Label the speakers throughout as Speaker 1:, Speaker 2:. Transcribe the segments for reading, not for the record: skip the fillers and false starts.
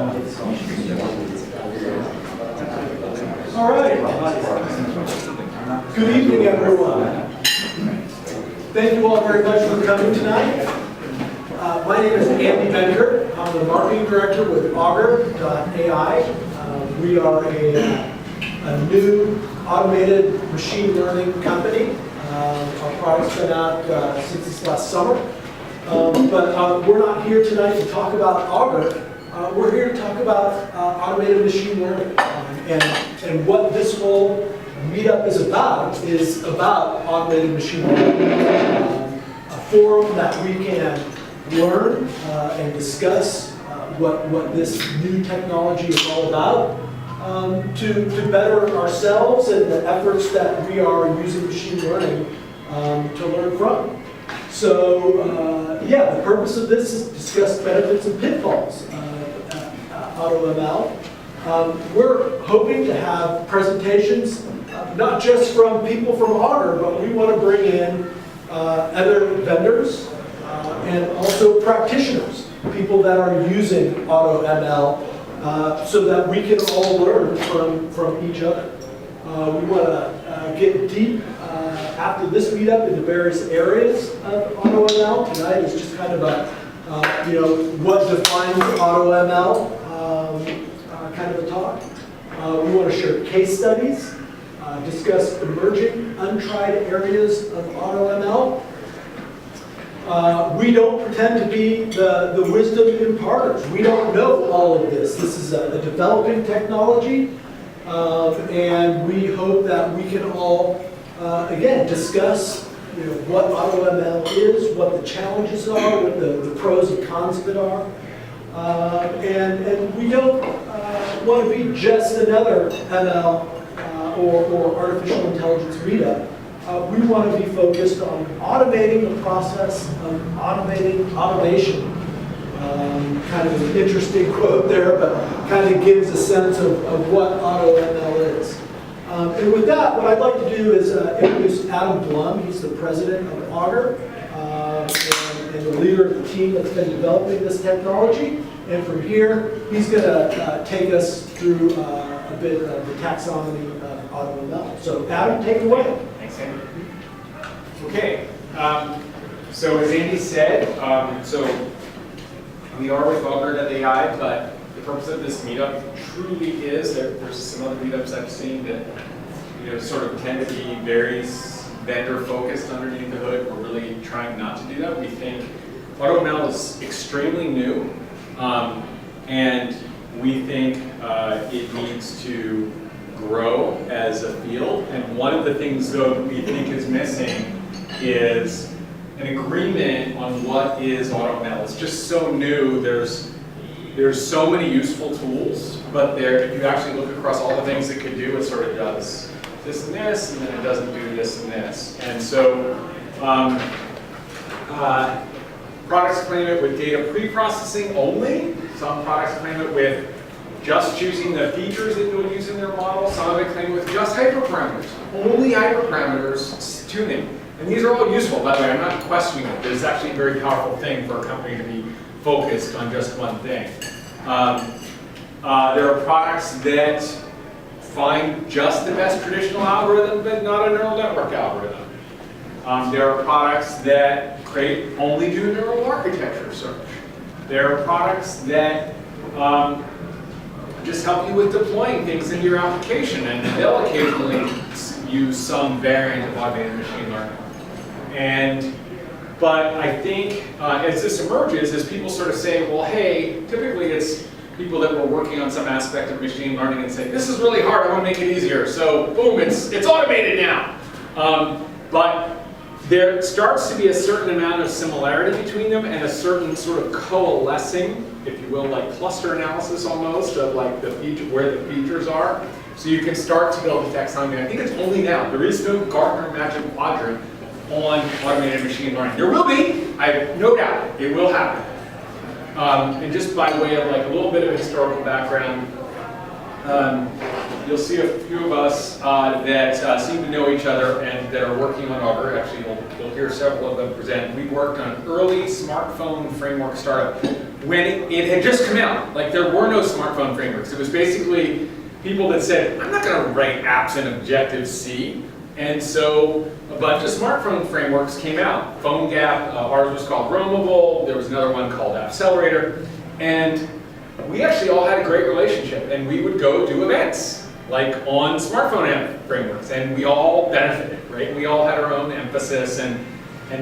Speaker 1: All right. Good evening, everyone. Thank you all very much for coming tonight. My name is Andy Bender. I'm the marketing director with Augur.ai. We are a new automated machine learning company. Our product's been out since this last summer. But we're not here tonight to talk about Augur. We're here to talk about automated machine learning. And what this whole meetup is about automated machine learning. A forum that we can learn and discuss what this new technology is all about to better ourselves and the efforts that we are using machine learning to learn from. So, the purpose of this is to discuss benefits and pitfalls of AutoML. We're hoping to have presentations, not just from people from Augur, but we want to bring in other vendors and also practitioners, people that are using AutoML, so that we can all learn from each other. We want to get deep after this meetup into various areas of AutoML. Tonight is just kind of a, what defines AutoML kind of a talk. We want to share case studies, discuss emerging, untried areas of AutoML. We don't pretend to be the wisdom imparters. We don't know all of this. This is a developing technology, and we hope that we can all, again, discuss what AutoML is, what the challenges are, what the pros and cons of it are. And we don't want to be just another ML or artificial intelligence meetup. We want to be focused on automating the process of automation. Kind of an interesting quote there, but kind of gives a sense of what AutoML is. And with that, what I'd like to do is introduce Adam Blum. He's the president of Augur and the leader of the team that's been developing this technology. And from here, he's going to take us through a bit of the taxonomy of AutoML. So Adam, take it away.
Speaker 2: Thanks, Andy. Okay, so as Andy said, we are with Augur.ai, but the purpose of this meetup truly is, there's some other meetups I've seen that sort of tend to be very vendor-focused underneath the hood. We're really trying not to do that. We think AutoML is extremely new, and we think it needs to grow as a field. And one of the things, though, that we think is missing is an agreement on what is AutoML. It's just so new. There's so many useful tools, but if you actually look across all the things it could do, it sort of does this and this, and then it doesn't do this and this. And so products claim it with data pre-processing only. Some products claim it with just choosing the features that you would use in their model. Some of it claim it with just hyperparameters. Only hyperparameters tuning. And these are all useful, by the way. I'm not questioning it. It's actually a very powerful thing for a company to be focused on just one thing. There are products that find just the best traditional algorithm, but not a neural network algorithm. There are products that only do neural architecture search. There are products that just help you with deploying things into your application, and they'll occasionally use some variant of automated machine learning. But I think as this emerges, as people sort of say, well, hey, typically it's people that were working on some aspect of machine learning and say, this is really hard, I want to make it easier. So boom, it's automated now. But there starts to be a certain amount of similarity between them and a certain sort of coalescing, if you will, like cluster analysis almost of like where the features are. So you can start to build the taxonomy. I think it's only now. There is no Gartner Magic Quadrant on automated machine learning. There will be, I have no doubt, it will happen. And just by way of like a little bit of historical background, You'll see a few of us that seem to know each other and that are working on Augur. Actually, you'll hear several of them present. We worked on an early smartphone framework startup when it had just come out. Like, there were no smartphone frameworks. It was basically people that said, I'm not going to write apps in Objective-C. And so a bunch of smartphone frameworks came out. PhoneGap, ours was called Roamable. There was another one called Accelerator. And we actually all had a great relationship. And we would go do events, like on smartphone app frameworks. And we all benefited, right? We all had our own emphasis. And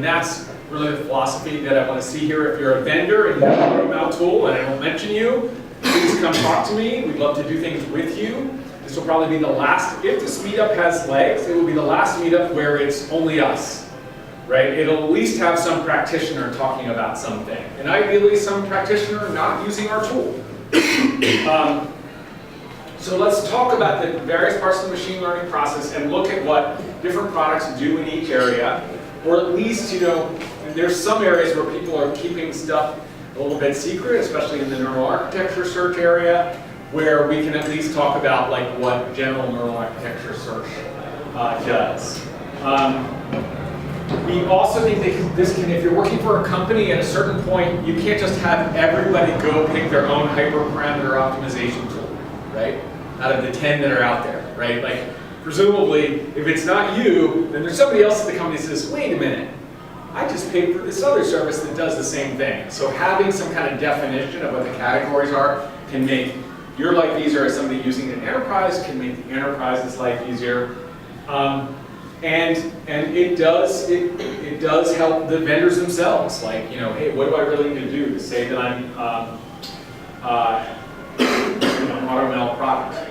Speaker 2: that's really the philosophy that I want to see here. If you're a vendor and you have an AutoML tool and I don't mention you, please come talk to me. We'd love to do things with you. This will probably be the last, if this meetup has legs, it will be the last meetup where it's only us, right? It'll at least have some practitioner talking about something. And ideally some practitioner not using our tool. So let's talk about the various parts of the machine learning process and look at what different products do in each area. Or at least, you know, there's some areas where people are keeping stuff a little bit secret, especially in the neural architecture search area, where we can at least talk about like what general neural architecture search does. We also think that this can, if you're working for a company at a certain point, you can't just have everybody go pick their own hyperparameter optimization tool, right? Out of the 10 that are out there, right? Like, presumably, if it's not you, then there's somebody else at the company that says, wait a minute, I just paid for this other service that does the same thing. So having some kind of definition of what the categories are can make your life easier as somebody using an enterprise, can make the enterprise's life easier. And it does help the vendors themselves. Like, you know, hey, what do I really need to do to say that I'm an AutoML product?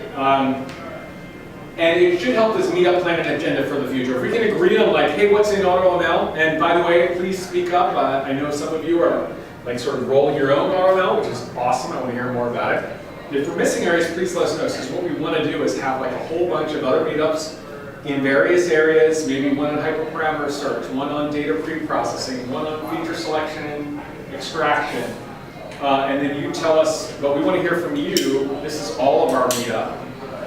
Speaker 2: And it should help us meet up, plan an agenda for the future. If we can agree on like, hey, what's in AutoML? And by the way, please speak up. I know some of you are like sort of rolling your own AutoML, which is awesome. I want to hear more about it. If we're missing areas, please let us know. Because what we want to do is have like a whole bunch of other meetups in various areas, maybe one on hyperparameter search, one on data pre-processing, one on feature selection and extraction. And then you tell us, but we want to hear from you. This is all of our meetup.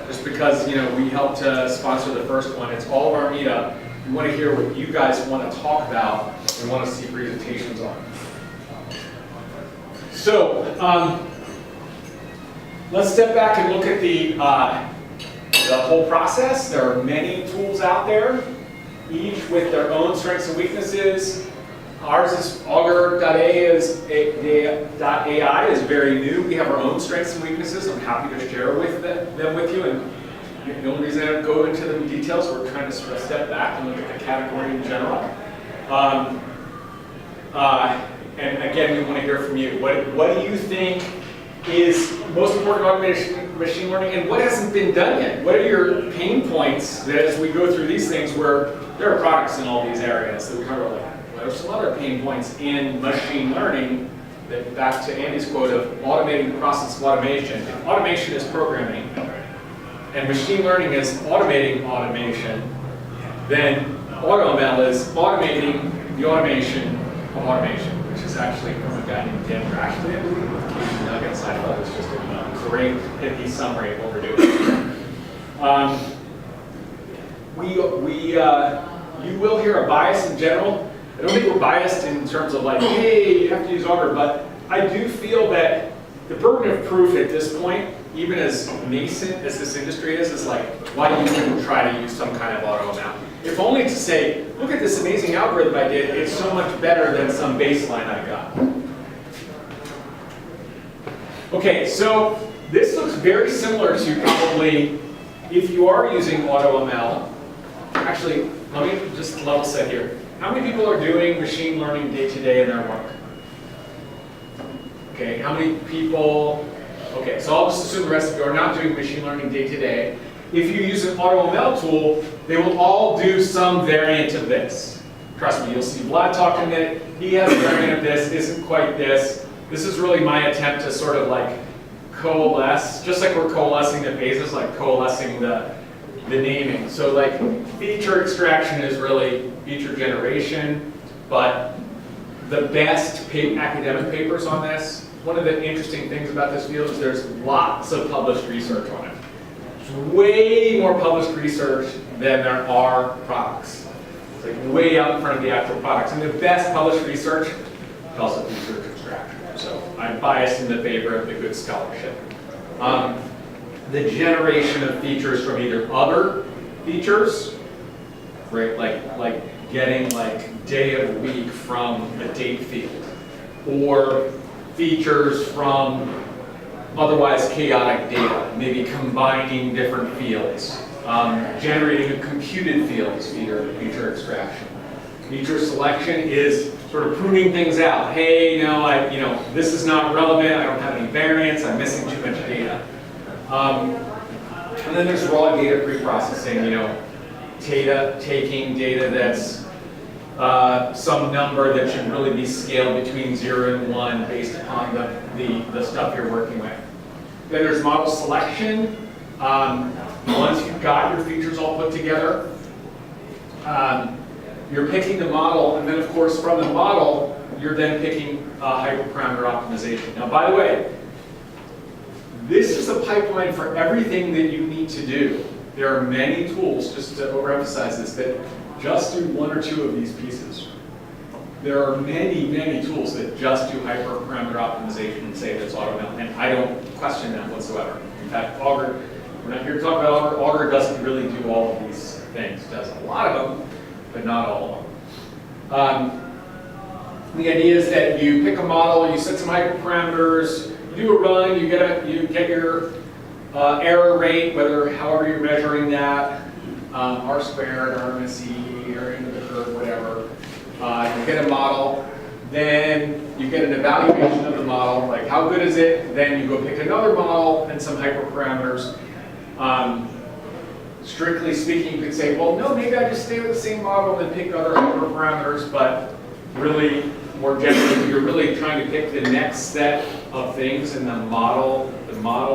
Speaker 2: Just because, you know, we helped to sponsor the first one, it's all of our meetup. We want to hear what you guys want to talk about and want to see presentations on. So, let's step back and look at the whole process. There are many tools out there, each with their own strengths and weaknesses. Ours is Augur.ai is very new. We have our own strengths and weaknesses. I'm happy to share them with you. And the only reason I don't go into the details, we're trying to sort of step back and look at the category in general. And again, we want to hear from you. What do you think is most important automation machine learning, and what hasn't been done yet? What are your pain points that as we go through these things where there are products in all these areas that we talk about, like, what are some other pain points in machine learning that, back to Andy's quote of automating the process of automation. If automation is programming and machine learning is automating automation, then AutoML is automating the automation of automation, which is actually from a guy named Dan Grashley, I believe, with Cajun Nuggets. I thought it was just a great pithy summary of what we're doing. You will hear a bias in general. I don't think we're biased in terms of like, hey, you have to use Augur, but I do feel that the burden of proof at this point, even as nascent as this industry is like, why you wouldn't try to use some kind of AutoML. If only to say, look at this amazing algorithm I did, it's so much better than some baseline I got. Okay, so this looks very similar to probably, if you are using AutoML, actually, let me just level set here. How many people are doing machine learning day to day in their work? Okay, how many people, okay, so I'll just assume the rest of you are not doing machine learning day to day. If you use an AutoML tool, they will all do some variant of this. Trust me, you'll see Vlad talking it. He has a variant of this, isn't quite this. This is really my attempt to sort of like coalesce, just like we're coalescing the phases, like coalescing the naming. So like feature extraction is really feature generation, but the best academic papers on this, one of the interesting things about this field is there's lots of published research on it. There's way more published research than there are products. It's like way out in front of the actual products. And the best published research is also research extraction. So I'm biased in the favor of the good scholarship. The generation of features from either other features, right, like getting like day of the week from a date field, or features from otherwise chaotic data, maybe combining different fields, generating a computed fields feature extraction. Feature selection is sort of pruning things out. Hey, no, this is not relevant. I don't have any variance. I'm missing too much data. And then there's raw data preprocessing. Taking data that's some number that should really be scaled between 0 and 1 based upon the stuff you're working with. Then there's model selection. Once you've got your features all put together, you're picking the model, and then of course from the model, you're then picking hyperparameter optimization. Now, by the way, this is a pipeline for everything that you need to do. There are many tools, just to overemphasize this, that just do 1 or 2 of these pieces. There are many, many tools that just do hyperparameter optimization and say that's AutoML, and I don't question that whatsoever. In fact, Augur, we're not here to talk about Augur. Augur doesn't really do all of these things. It does a lot of them, but not all of them. The idea is that you pick a model, you set some hyperparameters, you do a run, you get your error rate, however you're measuring that, R squared, RMSE, area under the curve, whatever. You get a model, then you get an evaluation of the model, like how good is it? Then you go pick another model and some hyperparameters. Strictly speaking, you could say, well, no, maybe I just stay with the same model and pick other hyperparameters, but really, more generally, you're really trying to pick the next set of things in the model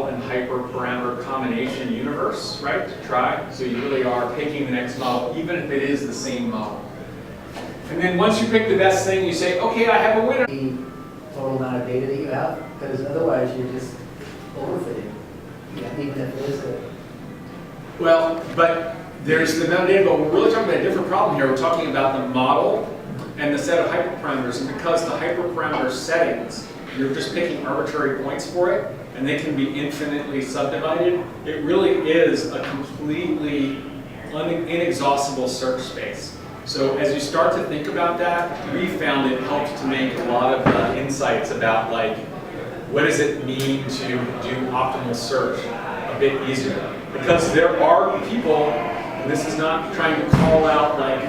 Speaker 2: and hyperparameter combination universe, right, to try. So you really are picking the next model, even if it is the same model. And then once you pick the best thing, you say, okay, I have a winner.
Speaker 3: The total amount of data that you have, because otherwise you're just overfitting. Yeah, even if it is a...
Speaker 2: Well, but there's the amount of data, but we're really talking about a different problem here. We're talking about the model and the set of hyperparameters, and because the hyperparameter settings, you're just picking arbitrary points for it, and they can be infinitely subdivided, it really is a completely inexhaustible search space. So as you start to think about that, we found it helped to make a lot of insights about like, what does it mean to do optimal search a bit easier? Because there are people, and this is not trying to call out like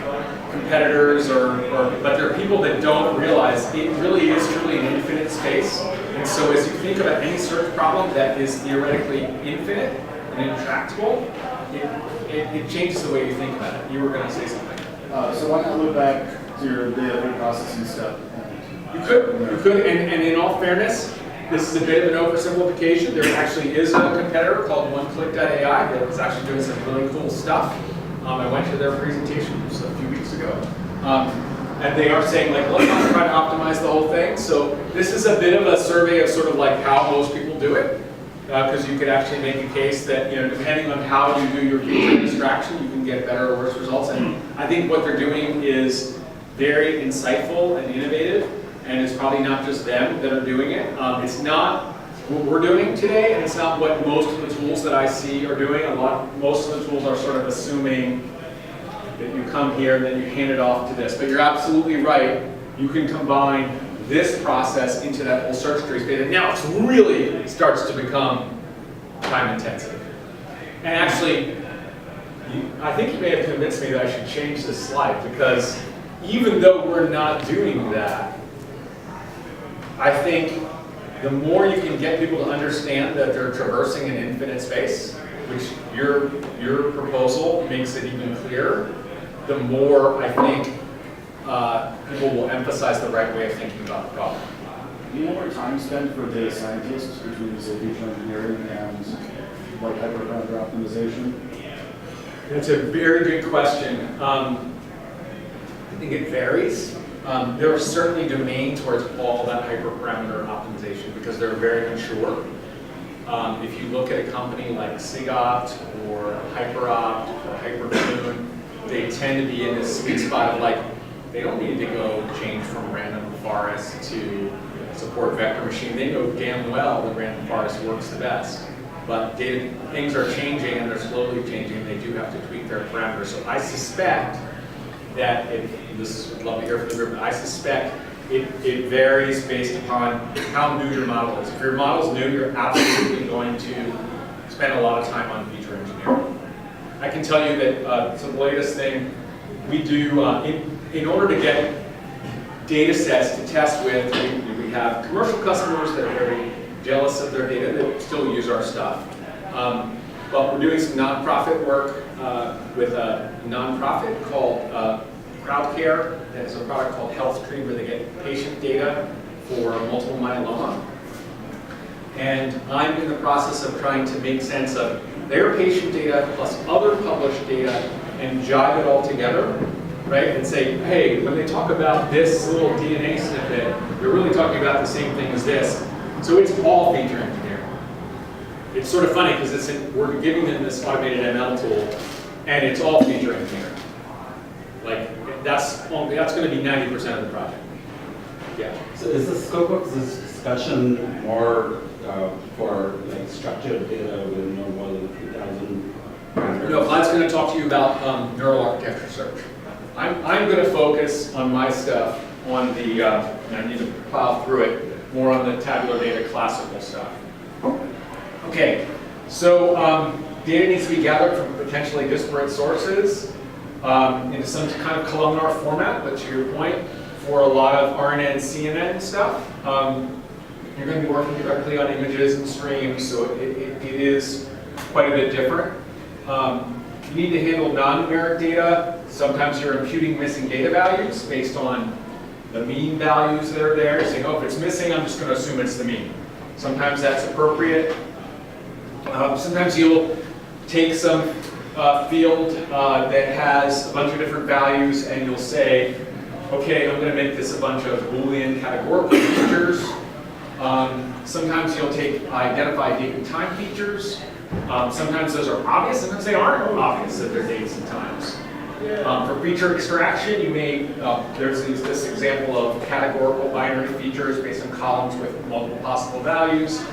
Speaker 2: competitors but there are people that don't realize it really is truly an infinite space. And so as you think about any search problem that is theoretically infinite and intractable, it changes the way you think about it. You were going to say something.
Speaker 4: So why not look back to your data preprocessing step?
Speaker 2: You could, and in all fairness, this is a bit of an oversimplification. There actually is a competitor called OneClick.ai that is actually doing some really cool stuff. I went to their presentation just a few weeks ago. And they are saying, like, let's not try to optimize the whole thing. So this is a bit of a survey of sort of like how most people do it. Because you could actually make a case that, depending on how you do your feature extraction, you can get better or worse results. And I think what they're doing is very insightful and innovative. And it's probably not just them that are doing it. It's not what we're doing today, and it's not what most of the tools that I see are doing. Most of the tools are sort of assuming that you come here and then you hand it off to this. But you're absolutely right. You can combine this process into that whole search tree space. And now it really starts to become time intensive. And actually, I think you may have convinced me that I should change this slide, because even though we're not doing that, I think the more you can get people to understand that they're traversing an infinite space, which your proposal makes it even clearer, the more I think people will emphasize the right way of thinking about the problem.
Speaker 4: Do you know more time spent for data scientists between, say, feature engineering and like hyperparameter optimization?
Speaker 2: That's a very good question. I think it varies. There are certainly domains where it's all about hyperparameter optimization because they're very mature. If you look at a company like SIGOPT or HyperOpt or HyperTune, they tend to be in this sweet spot of like, they don't need to go change from random forest to support vector machine. They know damn well that random forest works the best. But things are changing and they're slowly changing and they do have to tweak their parameters. So I suspect that, I'd love to hear from the group, but I suspect it varies based upon how new your model is. If your model's new, you're absolutely going to spend a lot of time on feature engineering. I can tell you that so the latest thing we do, in order to get data sets to test with, we have commercial customers that are very jealous of their data that still use our stuff. But we're doing some nonprofit work with a nonprofit called CrowdCare. That is a product called HealthTree where they get patient data for multiple myeloma. And I'm in the process of trying to make sense of their patient data plus other published data and jive it all together, right? And say, hey, when they talk about this little DNA snippet, they're really talking about the same thing as this. So it's all feature engineering. It's sort of funny because we're giving them this automated ML tool, and it's all feature engineering. Like that's going to be 90% of the project. Yeah.
Speaker 5: So is the scope of this discussion more for like structured data with no more than 3,000 parameters?
Speaker 2: No, Vlad's going to talk to you about neural architecture search. I'm going to focus on my stuff on the, and I need to plow through it, more on the tabular data classical stuff. Okay, so data needs to be gathered from potentially disparate sources into some kind of columnar format, but to your point, for a lot of RNN, CNN stuff, you're going to be working directly on images and streams, so it is quite a bit different. You need to handle non-numeric data. Sometimes you're imputing missing data values based on the mean values that are there. Saying, oh, if it's missing, I'm just going to assume it's the mean. Sometimes that's appropriate. Sometimes you'll take some field that has a bunch of different values and you'll say, okay, I'm going to make this a bunch of Boolean categorical features. Sometimes you'll take identify date and time features. Sometimes those are obvious, sometimes they aren't obvious that they're dates and times. For feature extraction, you may, there's this example of categorical binary features based on columns with multiple possible values.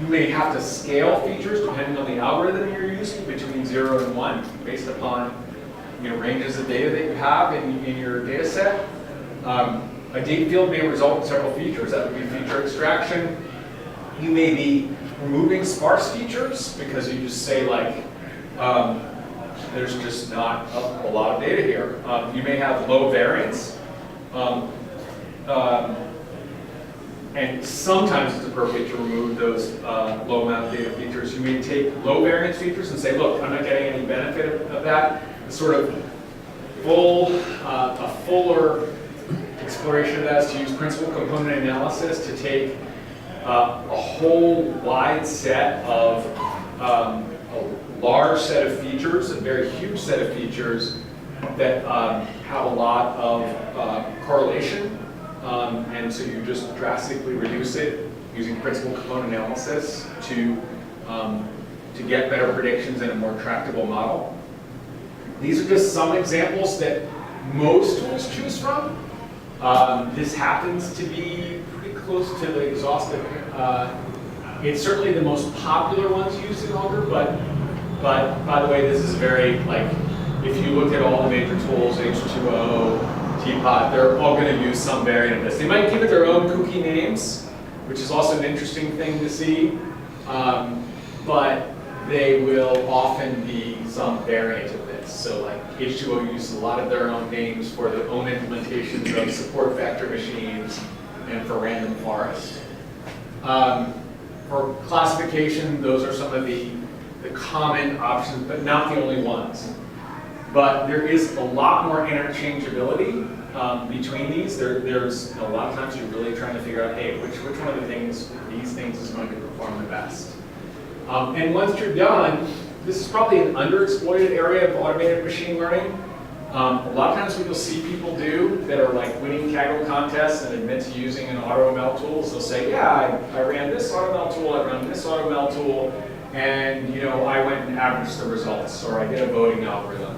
Speaker 2: You may have to scale features depending on the algorithm you're using between 0 and 1 based upon ranges of data that you have in your data set. A date field may result in several features. That would be feature extraction. You may be removing sparse features because you just say like, there's just not a lot of data here. You may have low variance. And sometimes it's appropriate to remove those low amount of data features. You may take low variance features and say, look, I'm not getting any benefit of that. It's sort of a fuller exploration of that is to use principal component analysis to take a whole wide set of a large set of features, a very huge set of features that have a lot of correlation. And so you just drastically reduce it using principal component analysis to get better predictions in a more tractable model. These are just some examples that most tools choose from. This happens to be pretty close to the exhaustive. It's certainly the most popular ones used in Augur, but by the way, this is very, like, if you look at all the major tools, H2O, Teapot, they're all going to use some variant of this. They might give it their own kooky names, which is also an interesting thing to see, but they will often be some variant of this. So like H2O uses a lot of their own names for their own implementations of support vector machines and for random forest. For classification, those are some of the common options, but not the only ones. But there is a lot more interchangeability between these. There's a lot of times you're really trying to figure out, hey, which one of these things is going to perform the best. And once you're done, this is probably an underexploited area of automated machine learning. A lot of times what you'll see people do that are like winning Kaggle contests and admit to using an AutoML tool is they'll say, yeah, I ran this AutoML tool, I ran this AutoML tool, and I went and averaged the results, or I did a voting algorithm.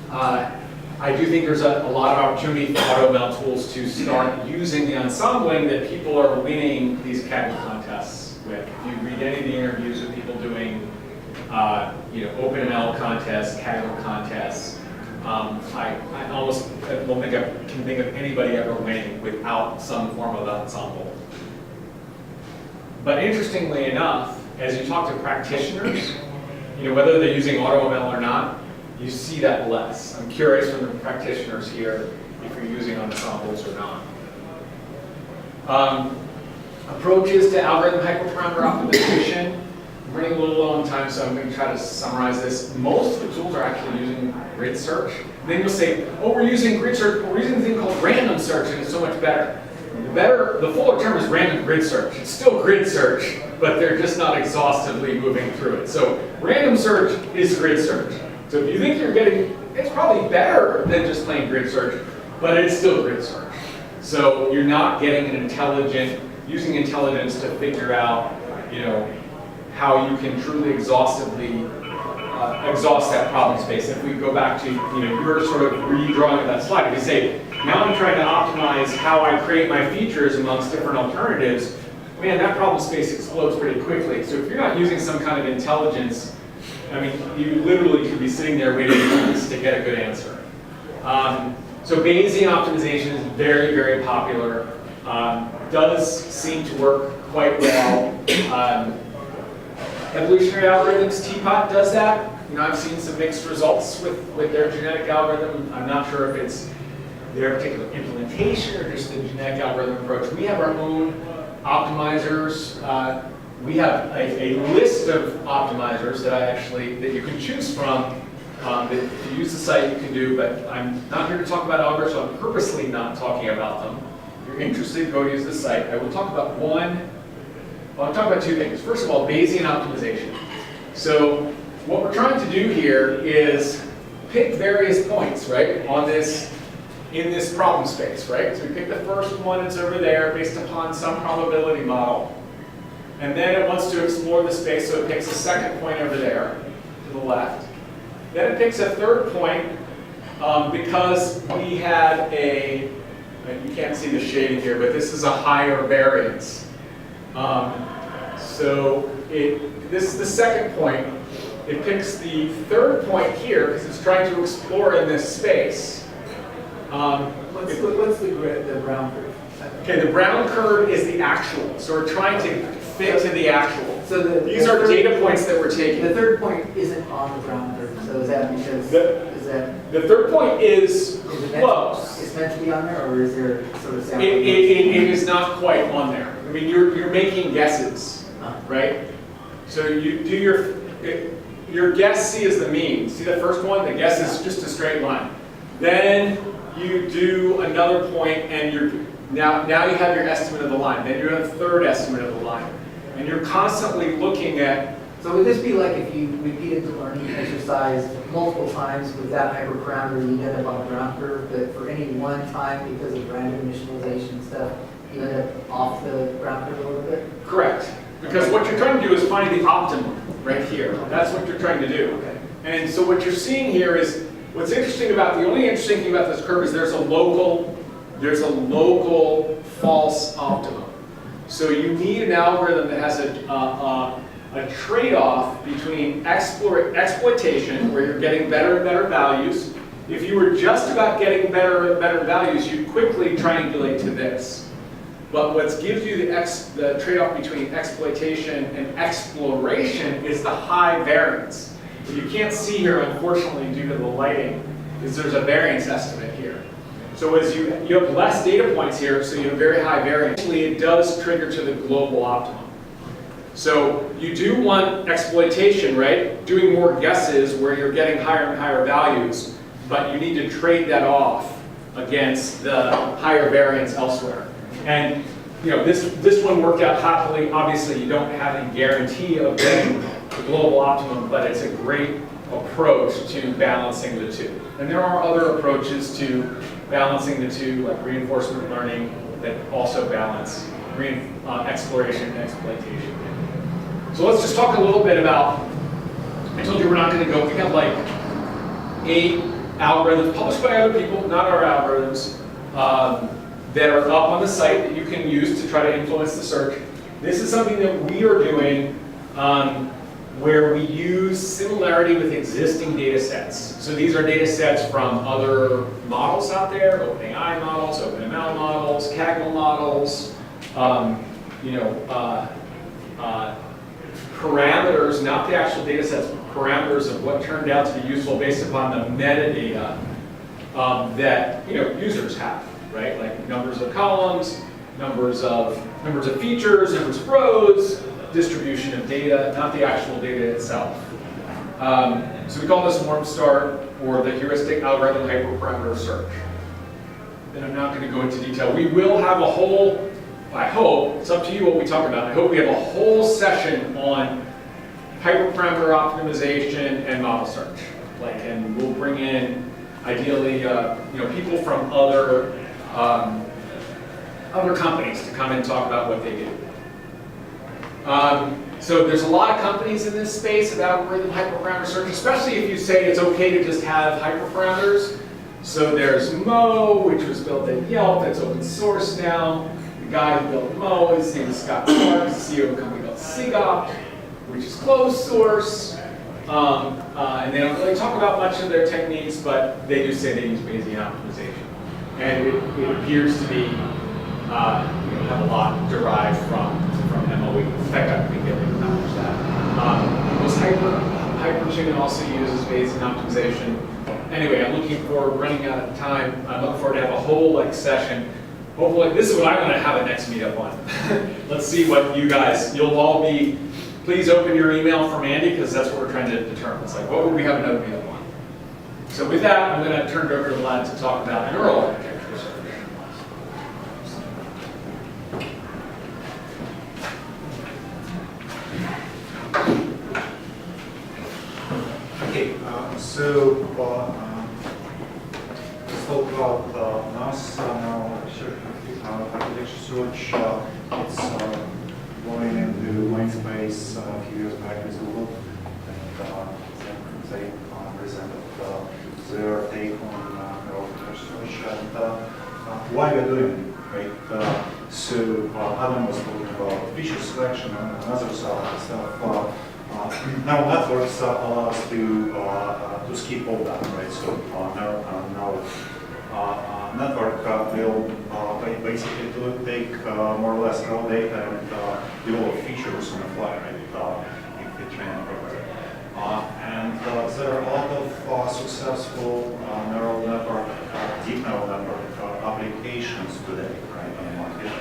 Speaker 2: I do think there's a lot of opportunity for AutoML tools to start using the ensembling that people are winning these Kaggle contests with. If you read any of the interviews with people doing OpenML contests, Kaggle contests, I almost don't think I can think of anybody ever winning without some form of ensemble. But interestingly enough, as you talk to practitioners, whether they're using AutoML or not, you see that less. I'm curious from the practitioners here if you're using ensembles or not. Approaches to algorithm hyperparameter optimization. I'm running a little low on time, so I'm going to try to summarize this. Most of the tools are actually using grid search. Then you'll say, oh, we're using grid search, but we're using a thing called random search, and it's so much better. The fuller term is random grid search. It's still grid search, but they're just not exhaustively moving through it. So random search is grid search. So if you think you're getting, it's probably better than just plain grid search, but it's still grid search. So you're not getting using intelligence to figure out, how you can truly exhaustively exhaust that problem space. If we go back to, your sort of redrawing of that slide, if you say, now I'm trying to optimize how I create my features amongst different alternatives, man, that problem space explodes pretty quickly. So if you're not using some kind of intelligence, you literally could be sitting there waiting for this to get a good answer. So Bayesian optimization is very, very popular. Does seem to work quite well. Evolutionary algorithms, Teapot does that. I've seen some mixed results with their genetic algorithm. I'm not sure if it's their particular implementation or just the genetic algorithm approach. We have our own optimizers. We have a list of optimizers that you can choose from. That if you use the site, you can do, but I'm not here to talk about algorithms, so I'm purposely not talking about them. If you're interested, go use the site. I will talk about I'll talk about two things. First of all, Bayesian optimization. So what we're trying to do here is pick various points, right, in this problem space, right? So we pick the first one, it's over there, based upon some probability model. And then it wants to explore the space, so it picks a second point over there, to the left. Then it picks a third point, because we had you can't see the shading here, but this is a higher variance. This is the second point. It picks the third point here because it's trying to explore in this space.
Speaker 3: What's the brown curve?
Speaker 2: Okay, the brown curve is the actual. So we're trying to fit to the actual.
Speaker 3: So
Speaker 2: these are data points that we're taking.
Speaker 3: The third point isn't on the brown curve. So is that because
Speaker 2: the third point is close?
Speaker 3: It's meant to be on there, or is there sort of sample?
Speaker 2: It is not quite on there. You're making guesses, right? So you do your guess C is the mean. See the first one? The guess is just a straight line. Then you do another point, and now you have your estimate of the line. Then you have a third estimate of the line, and you're constantly looking at.
Speaker 3: So would this be like if you repeated the learning exercise multiple times with that hyperparameter, you end up on a ground curve, but for any one time, because of random initialization stuff, you end up off the ground curve a little bit?
Speaker 2: Correct. Because what you're trying to do is find the optimum right here. That's what you're trying to do.
Speaker 3: Okay.
Speaker 2: And so what you're seeing here is, the only interesting thing about this curve is there's a local false optimum. So you need an algorithm that has a trade-off between exploitation, where you're getting better and better values. If you were just about getting better and better values, you'd quickly triangulate to this. But what gives you the trade-off between exploitation and exploration is the high variance. What you can't see here, unfortunately, due to the lighting, is there's a variance estimate here. So as you have less data points here, so you have very high variance. It does trigger to the global optimum. So you do want exploitation, right? Doing more guesses where you're getting higher and higher values, but you need to trade that off against the higher variance elsewhere. And this one worked out happily. Obviously, you don't have any guarantee of getting the global optimum, but it's a great approach to balancing the two. And there are other approaches to balancing the two, like reinforcement learning, that also balance exploration and exploitation. So let's just talk a little bit about, I told you we're not going to go, we have like 8 algorithms published by other people, not our algorithms, that are up on the site that you can use to try to influence the search. This is something that we are doing where we use similarity with existing data sets. So these are data sets from other models out there, OpenAI models, OpenML models, Kaggle models, parameters, not the actual data sets, but parameters of what turned out to be useful based upon the metadata that users have, right? Like numbers of columns, numbers of features, numbers of rows, distribution of data, not the actual data itself. So we call this warm start, or the heuristic algorithm hyperparameter search. And I'm not going to go into detail. We will have a whole, I hope, it's up to you what we talk about. I hope we have a whole session on hyperparameter optimization and model search. And we'll bring in, ideally, people from other companies to come and talk about what they do. So there's a lot of companies in this space of algorithm hyperparameter search, especially if you say it's okay to just have hyperparameters. So there's Mo, which was built at Yelp, that's open source now. The guy who built Mo, his name is Scott Clark, the CEO of a company called Sigop, which is closed source. And they don't really talk about much of their techniques, but they do say they use Bayesian optimization. And it appears to be, have a lot derived from MOE. In fact, I think they acknowledge that. Most Hypertuning also uses Bayesian optimization. Anyway, I'm looking forward, running out of time. I'm looking forward to have a whole session. Hopefully, this is what I'm going to have a next meetup on. Let's see what you'll all be. Please open your email from Andy, because that's what we're trying to determine. It's like, what would we have another meetup on? So with that, I'm going to turn it over to Vlad to talk about neural architecture.
Speaker 6: Okay, so let's talk about NAS, neural architecture search. It's going into Mindspace a few years back with Google, and they presented their take on neural architecture search and why we're doing it, right? So Adam was talking about feature selection and other stuff. Neural networks allow us to skip all that, right? So neural network will basically take more or less raw data and develop features on the fly, right? If we train it properly. And there are a lot of successful neural network, deep neural network applications today, right, on the market.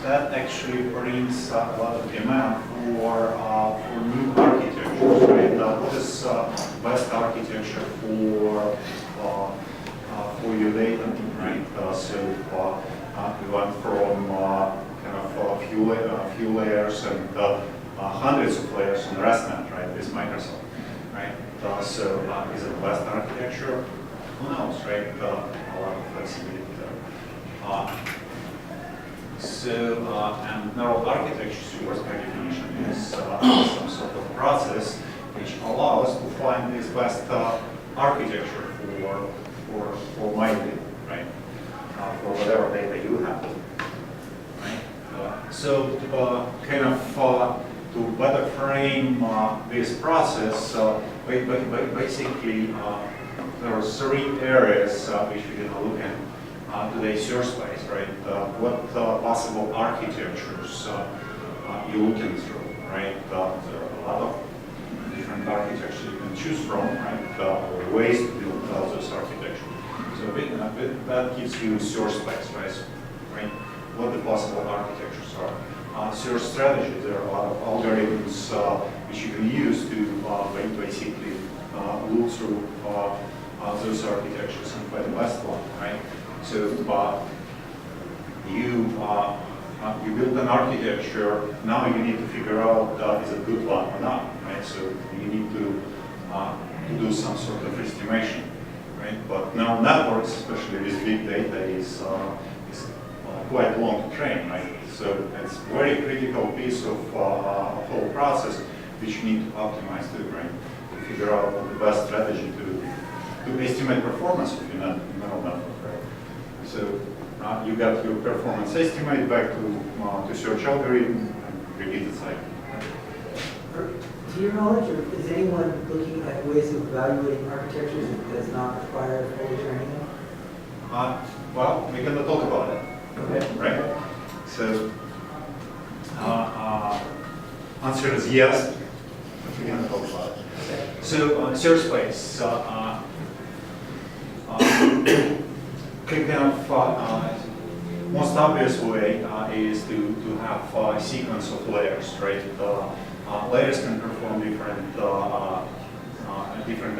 Speaker 6: That actually brings a lot of demand for new architectures, right? What is best architecture for your data, right? So we went from kind of a few layers and hundreds of layers on ResNet, right? With Microsoft, right? So is it the best architecture? Who knows, right? A lot of flexibility there. And neural architecture source by definition is some sort of process which allows to find this best architecture for my data, right? For whatever data you have, right? To better frame this process, basically there are 3 areas which we're going to look at. Today's search space, right? What possible architectures you're looking through, right? There are a lot of different architectures you can choose from, right? Or ways to build those architectures. So that gives you search space, right? What the possible architectures are. Search strategies, there are a lot of algorithms which you can use to basically look through those architectures and find the best one, right? So you you build an architecture, now you need to figure out is it a good one or not, right? So you need to do some sort of estimation, right? But now networks, especially with big data, is quite long to train, right? So it's a very critical piece of whole process which you need to optimize to, right? To figure out the best strategy to estimate performance of your neural network, right? So you got your performance estimate back to search algorithm and repeat the cycle.
Speaker 3: To your knowledge, or is anyone looking at ways of evaluating architectures that does not require full training?
Speaker 6: Well, we're going to talk about it,
Speaker 3: Okay.
Speaker 6: right? So, answer is yes, but we're going to talk about it. So, search space. Kind of most obvious way is to have a sequence of layers, right? Layers can perform different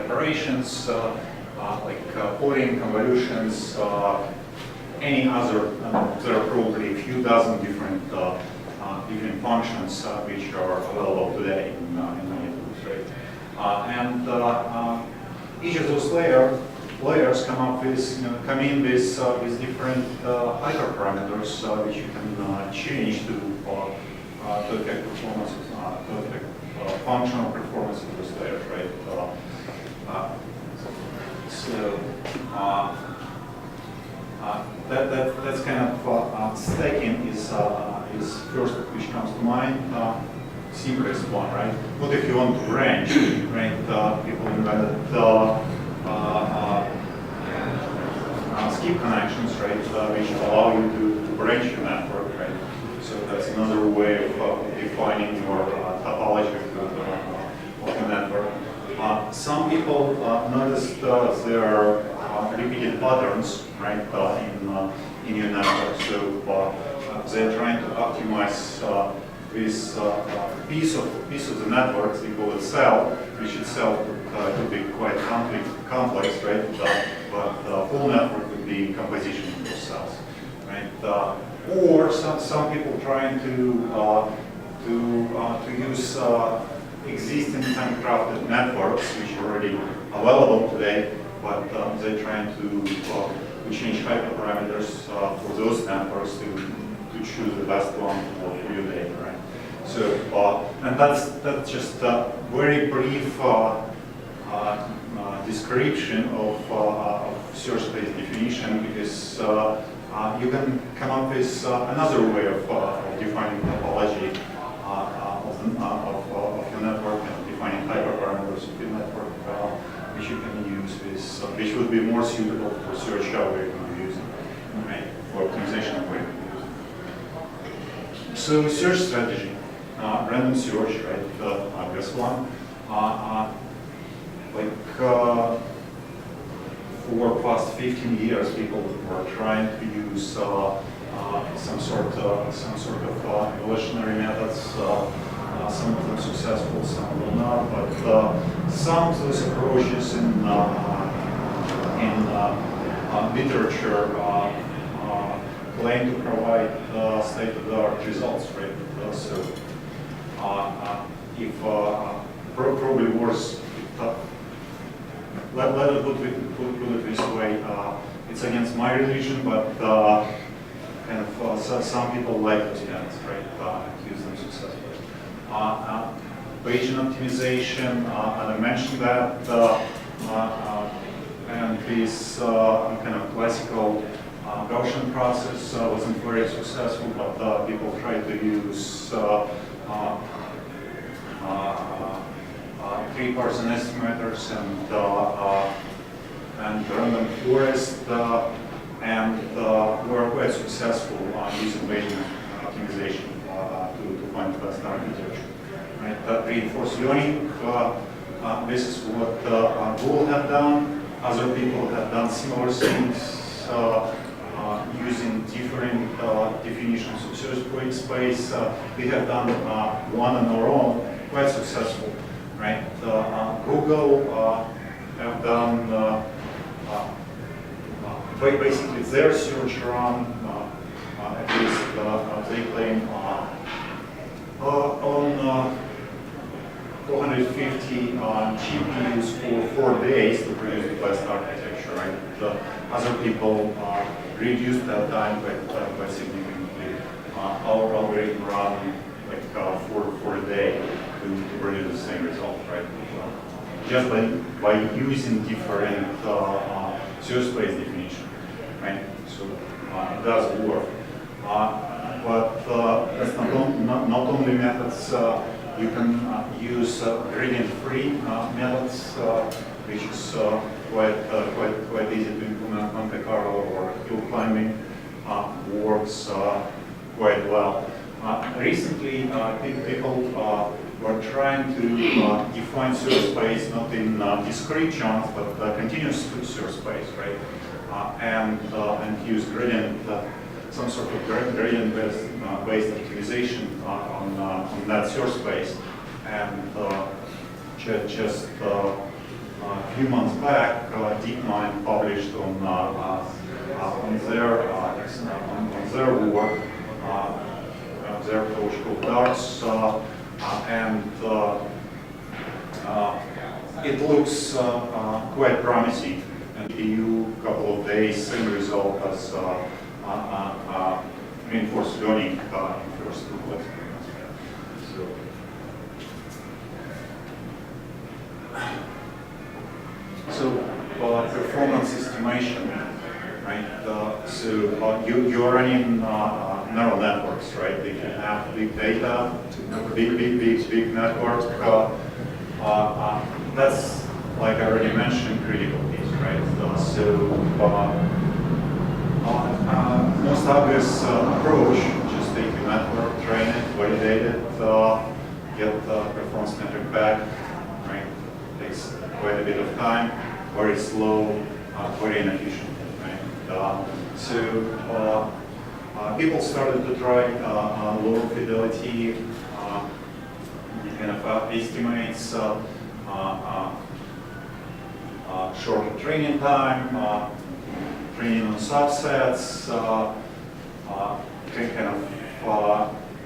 Speaker 6: operations, like porting, convolutions, any other. There are probably a few dozen different functions which are available today in many tools, right? And each of those layers come in with different hyperparameters which you can change to affect performance, to affect functional performance of those layers, right? That's kind of stacking is first which comes to mind. Simplest one, right? What if you want to branch, right? People invented skip connections, right? Which allow you to branch your network, right? So that's another way of defining your topology of the network. Some people noticed there are repeated patterns, right, in your network. So they're trying to optimize this piece of the network. They call it cell, which itself could be quite complex, right? But the full network would be composition of those cells, right? Or some people trying to use existing handcrafted networks which are already available today, but they're trying to change hyperparameters for those networks to choose the best one for your data, right? So and that's just a very brief description of search space definition, because you can come up with another way of defining topology of your network and defining hyperparameters of your network, which you can use which would be more suitable for search algorithm you're using, right? For optimization algorithm you're using. So search strategy, random search, right? Obvious one. For past 15 years, people were trying to use some sort of evolutionary methods. Some of them successful, some will not. But some of those approaches in literature claim to provide state-of-the-art results, right? So if probably worse. Let it put it this way, it's against my religion, but kind of some people like those methods, right? Use them successfully. Bayesian optimization, and I mentioned that, and this kind of classical Gaussian process wasn't very successful, but people tried to use 3-person estimators and random forest, and were quite successful using Bayesian optimization to find the best architecture. Right? That reinforced learning. This is what Google had done. Other people have done similar things using different definitions of search space. We have done one on our own, quite successful. Right? Google have done basically their search run at least they claim, on 450 GPUs for 4 days to produce the best architecture, right? Other people reduced that time by significantly. Our algorithm run like for a day to produce the same result, right? Just by using different source space definition, right? So it does work. But that's not only methods. You can use gradient-free methods, which is quite easy to implement. Monte Carlo or hill climbing works quite well. Recently, people were trying to define source space not in discrete chunks, but continuous source space, right? And use gradient, some sort of gradient-based optimization on that source space. And just a few months back, DeepMind published on their work, their approach called DARTS, and it looks quite promising. And a couple of days, same result as reinforced learning in first Google experiments. So performance estimation, right? So you are running neural networks, right? If you have big data, big network, that's, like I already mentioned, critical piece, right? Most obvious approach, just take your network, train it, validate it, get the performance metric back, right? Takes quite a bit of time, very slow, very inefficient, right? People started to try low fidelity kind of estimates, shorter training time, training on subsets, kind of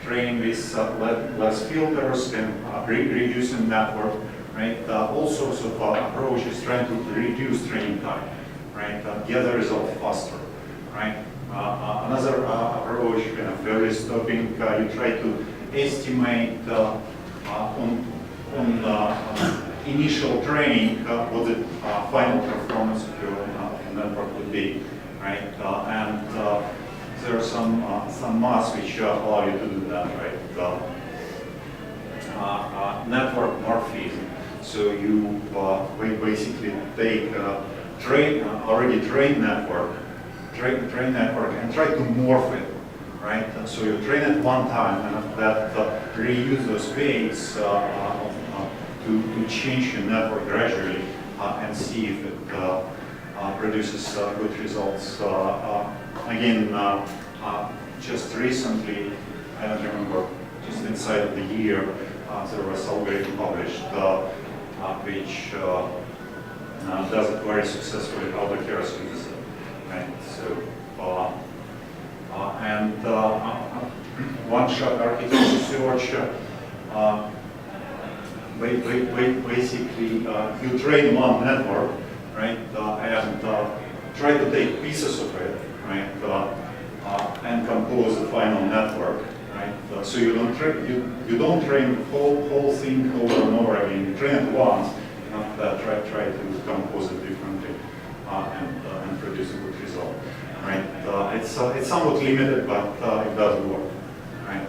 Speaker 6: training with less filters and reducing network, right? All sorts of approaches trying to reduce training time, right? Get the result faster, right? Another approach, kind of value stopping, you try to estimate on initial training what the final performance of your network would be, right? And there are some maths which allow you to do that, right? Network morphism. So you basically take already trained network, and try to morph it, right? So you train it one time, and after that reuse those weights to change your network gradually and see if it produces good results. Again, just recently, I don't remember, just inside of the year, there was algorithm published which does it very successfully out of curiosity, right? So, one-shot architecture search. Basically, you train one network, right, and try to take pieces of it, right, and compose the final network, right. So you don't train the whole thing over and over again. You train it once, and after that try to compose it differently and produce a good result, right. It's somewhat limited, but it does work, right.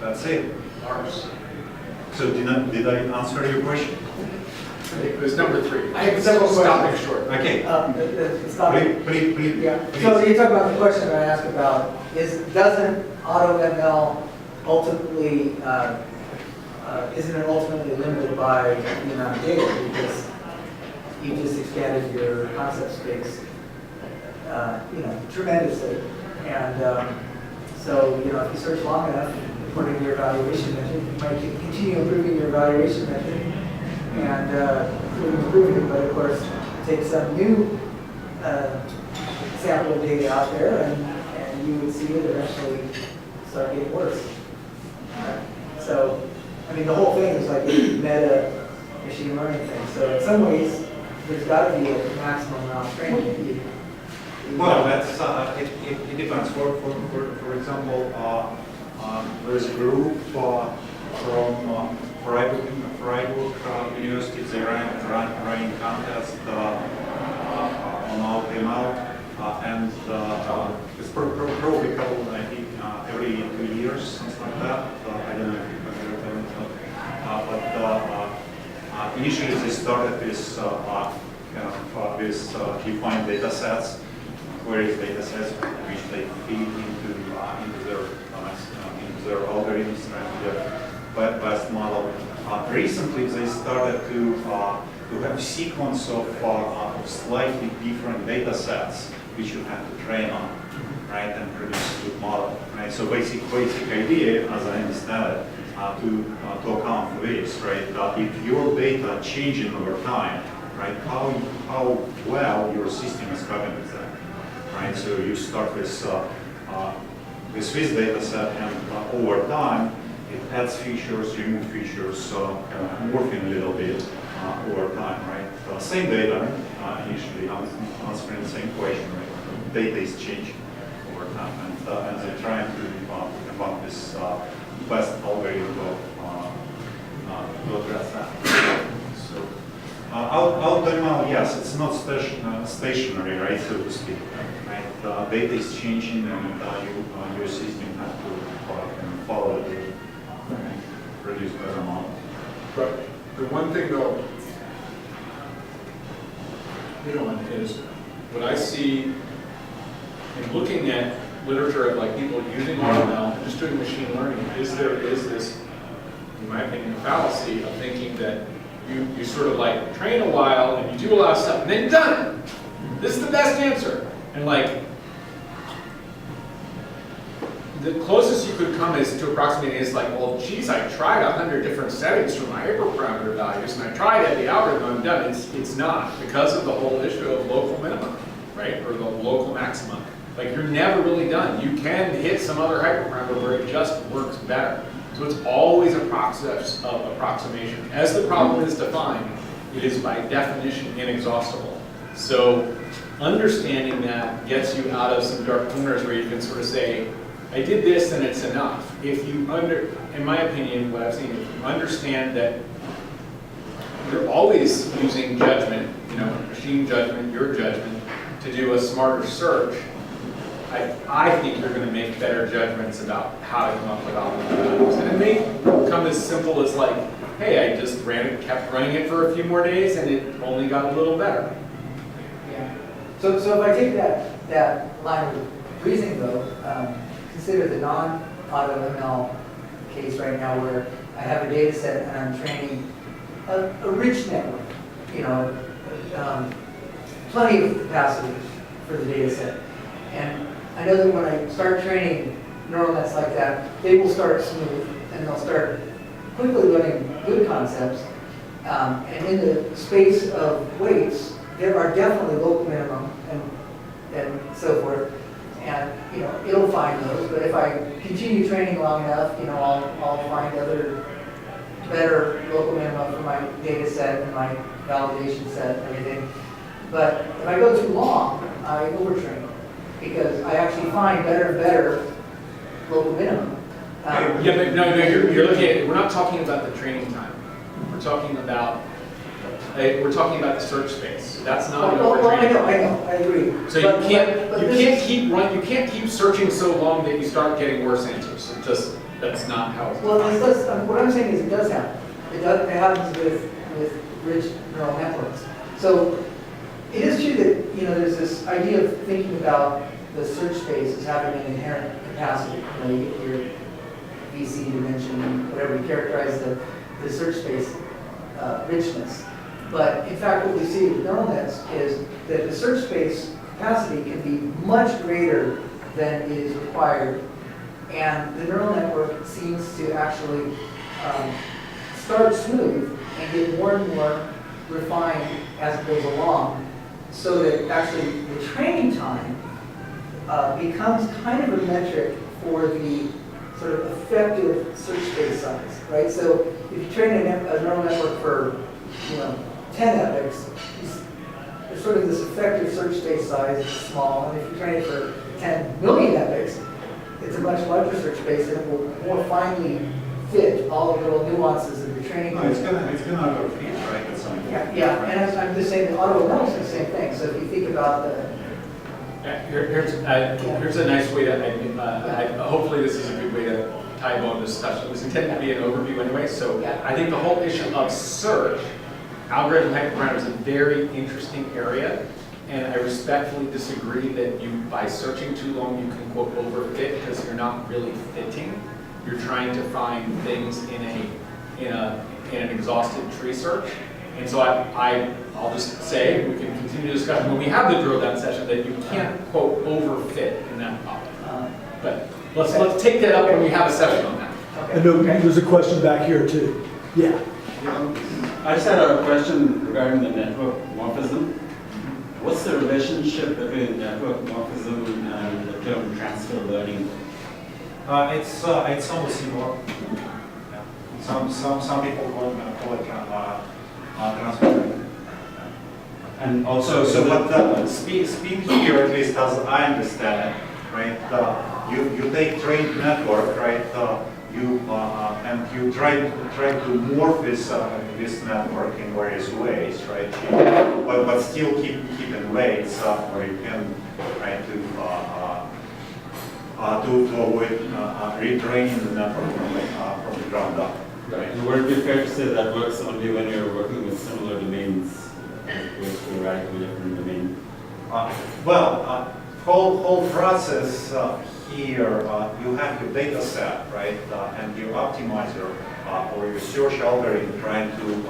Speaker 6: That's it. So did I answer your question?
Speaker 2: It was number 3.
Speaker 3: I have several
Speaker 2: Stopping
Speaker 3: questions.
Speaker 2: short.
Speaker 6: Okay.
Speaker 3: Please. Yeah.
Speaker 6: Please.
Speaker 3: So you talk about the question I asked about doesn't AutoML ultimately isn't it ultimately limited by the amount of data because you just expanded your concept space, tremendously, and so if you search long enough, according to your evaluation method, you might continue improving your evaluation method and improving it, but of course, take some new sample of data out there, and you would see it eventually start getting worse. So, I mean, the whole thing is like a meta machine learning thing. So in some ways, there's got to be a maximum amount of training.
Speaker 6: Well, that's, it depends. For example, there's a group from Freiburg University. They running contest on AutoML, and it's probably couple, I think, every 2 years, something like that. I don't know if you can but initially they started with defined data sets, queries data sets, which they feed into their algorithms and their Bayesian model. Recently, they started to have a sequence of slightly different data sets which you have to train on, right, and produce a good model, right? So basic idea, as I understand it, to account for this, right? If your data are changing over time, right, how well your system is coping with that, right? So you start with this data set, and over time, it adds features, removes features, kind of morphing a little bit over time, right? Same data, initially answering the same question, right? Data is changing over time, and they're trying to come up with best algorithm to address that. So, AutoML, yes, it's not stationary, right, so to speak, right? Data is changing, and your system has to follow it and produce better models.
Speaker 7: But the one thing though, is what I see in looking at literature of like people using AutoML and just doing machine learning is there is this, in my opinion, fallacy of thinking that you sort of like train a while and you do a lot of stuff and then you're done. This is the best answer. And like, the closest you could come is to approximating is like, well, geez, I tried 100 different settings for my hyperparameter values, and I tried every algorithm, I'm done. It's not, because of the whole issue of local minimum, right, or the local maximum. Like, you're never really done. You can hit some other hyperparameter where it just works better. So it's always a process of approximation. As the problem is defined, it is by definition inexhaustible. So understanding that gets you out of some dark corners where you can sort of say, I did this and it's enough. If you in my opinion, what I've seen, if you understand that you're always using judgment, machine judgment, your judgment, to do a smarter search, I think you're going to make better judgments about how to come up with algorithms. And it may come as simple as like, hey, I just kept running it for a few more days and it only got a little better.
Speaker 3: Yeah. So if I take that line of reasoning though, consider the non-AutoML case right now where I have a data set and I'm training a rich network, plenty of capacity for the data set. And I know that when I start training neural nets like that, they will start smooth and they'll start quickly learning good concepts. And in the space of weights, there are definitely local minimum and so forth. And it'll find those, but if I continue training long enough, I'll find other better local minimum for my data set and my validation set and everything. But if I go too long, I overtrain because I actually find better and better local minimum.
Speaker 7: Yeah, but no, you're looking at it. We're not talking about the training time. We're talking about the search space. That's not an overtraining.
Speaker 3: I know, I agree.
Speaker 7: So you can't keep searching so long that you start getting worse answers. That's not how it's
Speaker 3: Well, what I'm saying is it does happen. It happens with rich neural networks. So it is true that there's this idea of thinking about the search space as having an inherent capacity. You get your VC dimension, whatever you characterize the search space richness. But in fact, what we see with neural nets is that the search space capacity can be much greater than is required. And the neural network seems to actually start smooth and get more and more refined as it goes along, so that actually the training time becomes kind of a metric for the sort of effective search space size, right? So if you train a neural network for, 10 epochs, there's sort of this effective search space size is small, and if you train it for 10 million epochs, it's a much larger search space, and it will more finely fit all the little nuances of your training.
Speaker 6: No, it's gonna overfit, right, at some point.
Speaker 3: Yeah, and I'm just saying that AutoML is the same thing. So if you think about the
Speaker 2: Here's a nice way to, hopefully this is a good way to tie a bow to discussion. It was intended to be an overview anyway, so
Speaker 3: Yeah.
Speaker 2: I think the whole issue of search, algorithm hyperparameters is a very interesting area, and I respectfully disagree that you, by searching too long, you can quote overfit, because you're not really fitting. You're trying to find things in an exhaustive tree search. And so I'll just say, we can continue the discussion when we have the drill down session, that you can't quote overfit in that topic. But let's take that up when we have a session on that.
Speaker 1: And there's a question back here too. Yeah.
Speaker 5: I just had a question regarding the network morphism. What's the relationship between network morphism and the term transfer learning?
Speaker 6: It's almost similar. Yeah. Some people call it transfer learning.
Speaker 5: And also,
Speaker 6: So what spin here, at least as I understand it, right? You take trained network, right? And you try to morph this network in various ways, right? But still keeping weights, or you can try to avoid retraining the network from the ground up.
Speaker 5: right. And would it be fair to say that works only when you're working with similar domains, as opposed to a radically different domain?
Speaker 6: Whole process here, you have your data set, right, and your optimizer or your search algorithm trying to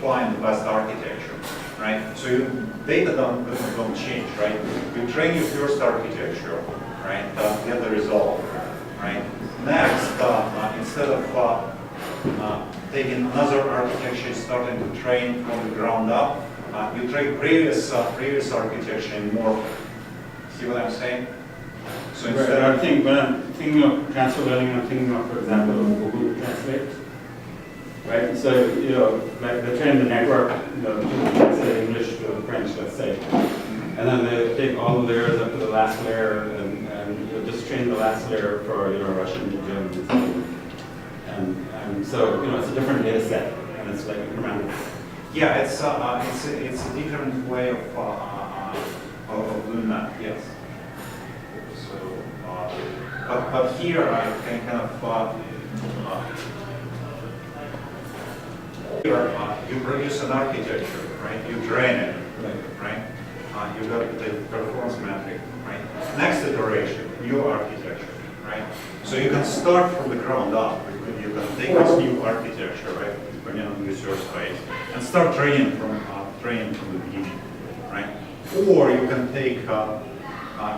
Speaker 6: find the best architecture, right? So your data don't change, right? You train your first architecture, right? Get the result, right? Next, instead of taking another architecture, starting to train from the ground up, you train previous architecture and more. See what I'm saying? So instead
Speaker 5: I think when I'm thinking of transfer learning, I'm thinking of, for example, Google Translate. Right? So, like they train the network, to translate English to French, let's say. And then they take all the layers up to the last layer and just train the last layer for, Russian, German, and so, it's a different data set, and it's like incremental.
Speaker 6: yeah, it's a different way of doing that. Yes. So, but here I can kind of you produce an architecture, right? You train it, right? You got the performance metric, right? Next iteration, new architecture, right? So you can start from the ground up. You can take this new architecture, right? Depending on the resource space, and start training from the beginning, right? Or you can take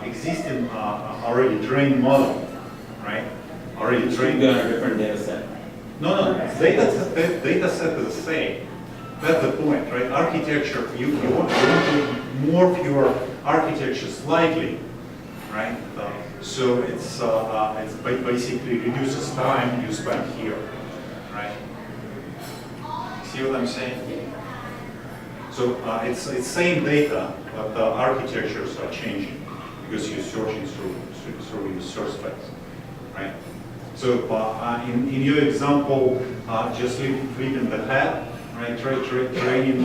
Speaker 6: existing already trained model, right? Already trained.
Speaker 5: You got a different data set.
Speaker 6: No, data set is the same. That's the point, right? Architecture, you want to morph your architecture slightly, right? So it's basically reduces time you spend here, right? See what I'm saying? So it's same data, but the architectures are changing because you're searching through your source space, right? So in your example, just flipping the head, right? Training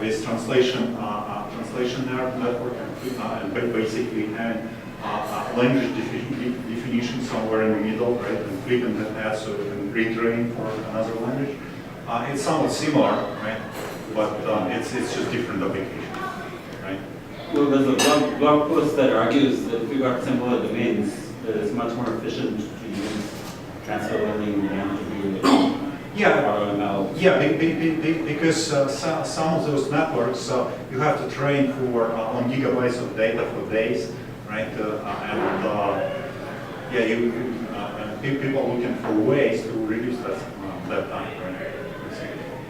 Speaker 6: with translation network and basically having language definition somewhere in the middle, right? And flipping the head so you can retrain for another language. It's somewhat similar, right? But it's just different application, right?
Speaker 5: Well, there's a blog post that argues that if we got similar domains, that it's much more efficient to use transfer learning than to do AutoML.
Speaker 6: Yeah, because some of those networks you have to train for on gigabytes of data for days, right? People are looking for ways to reduce that time, right?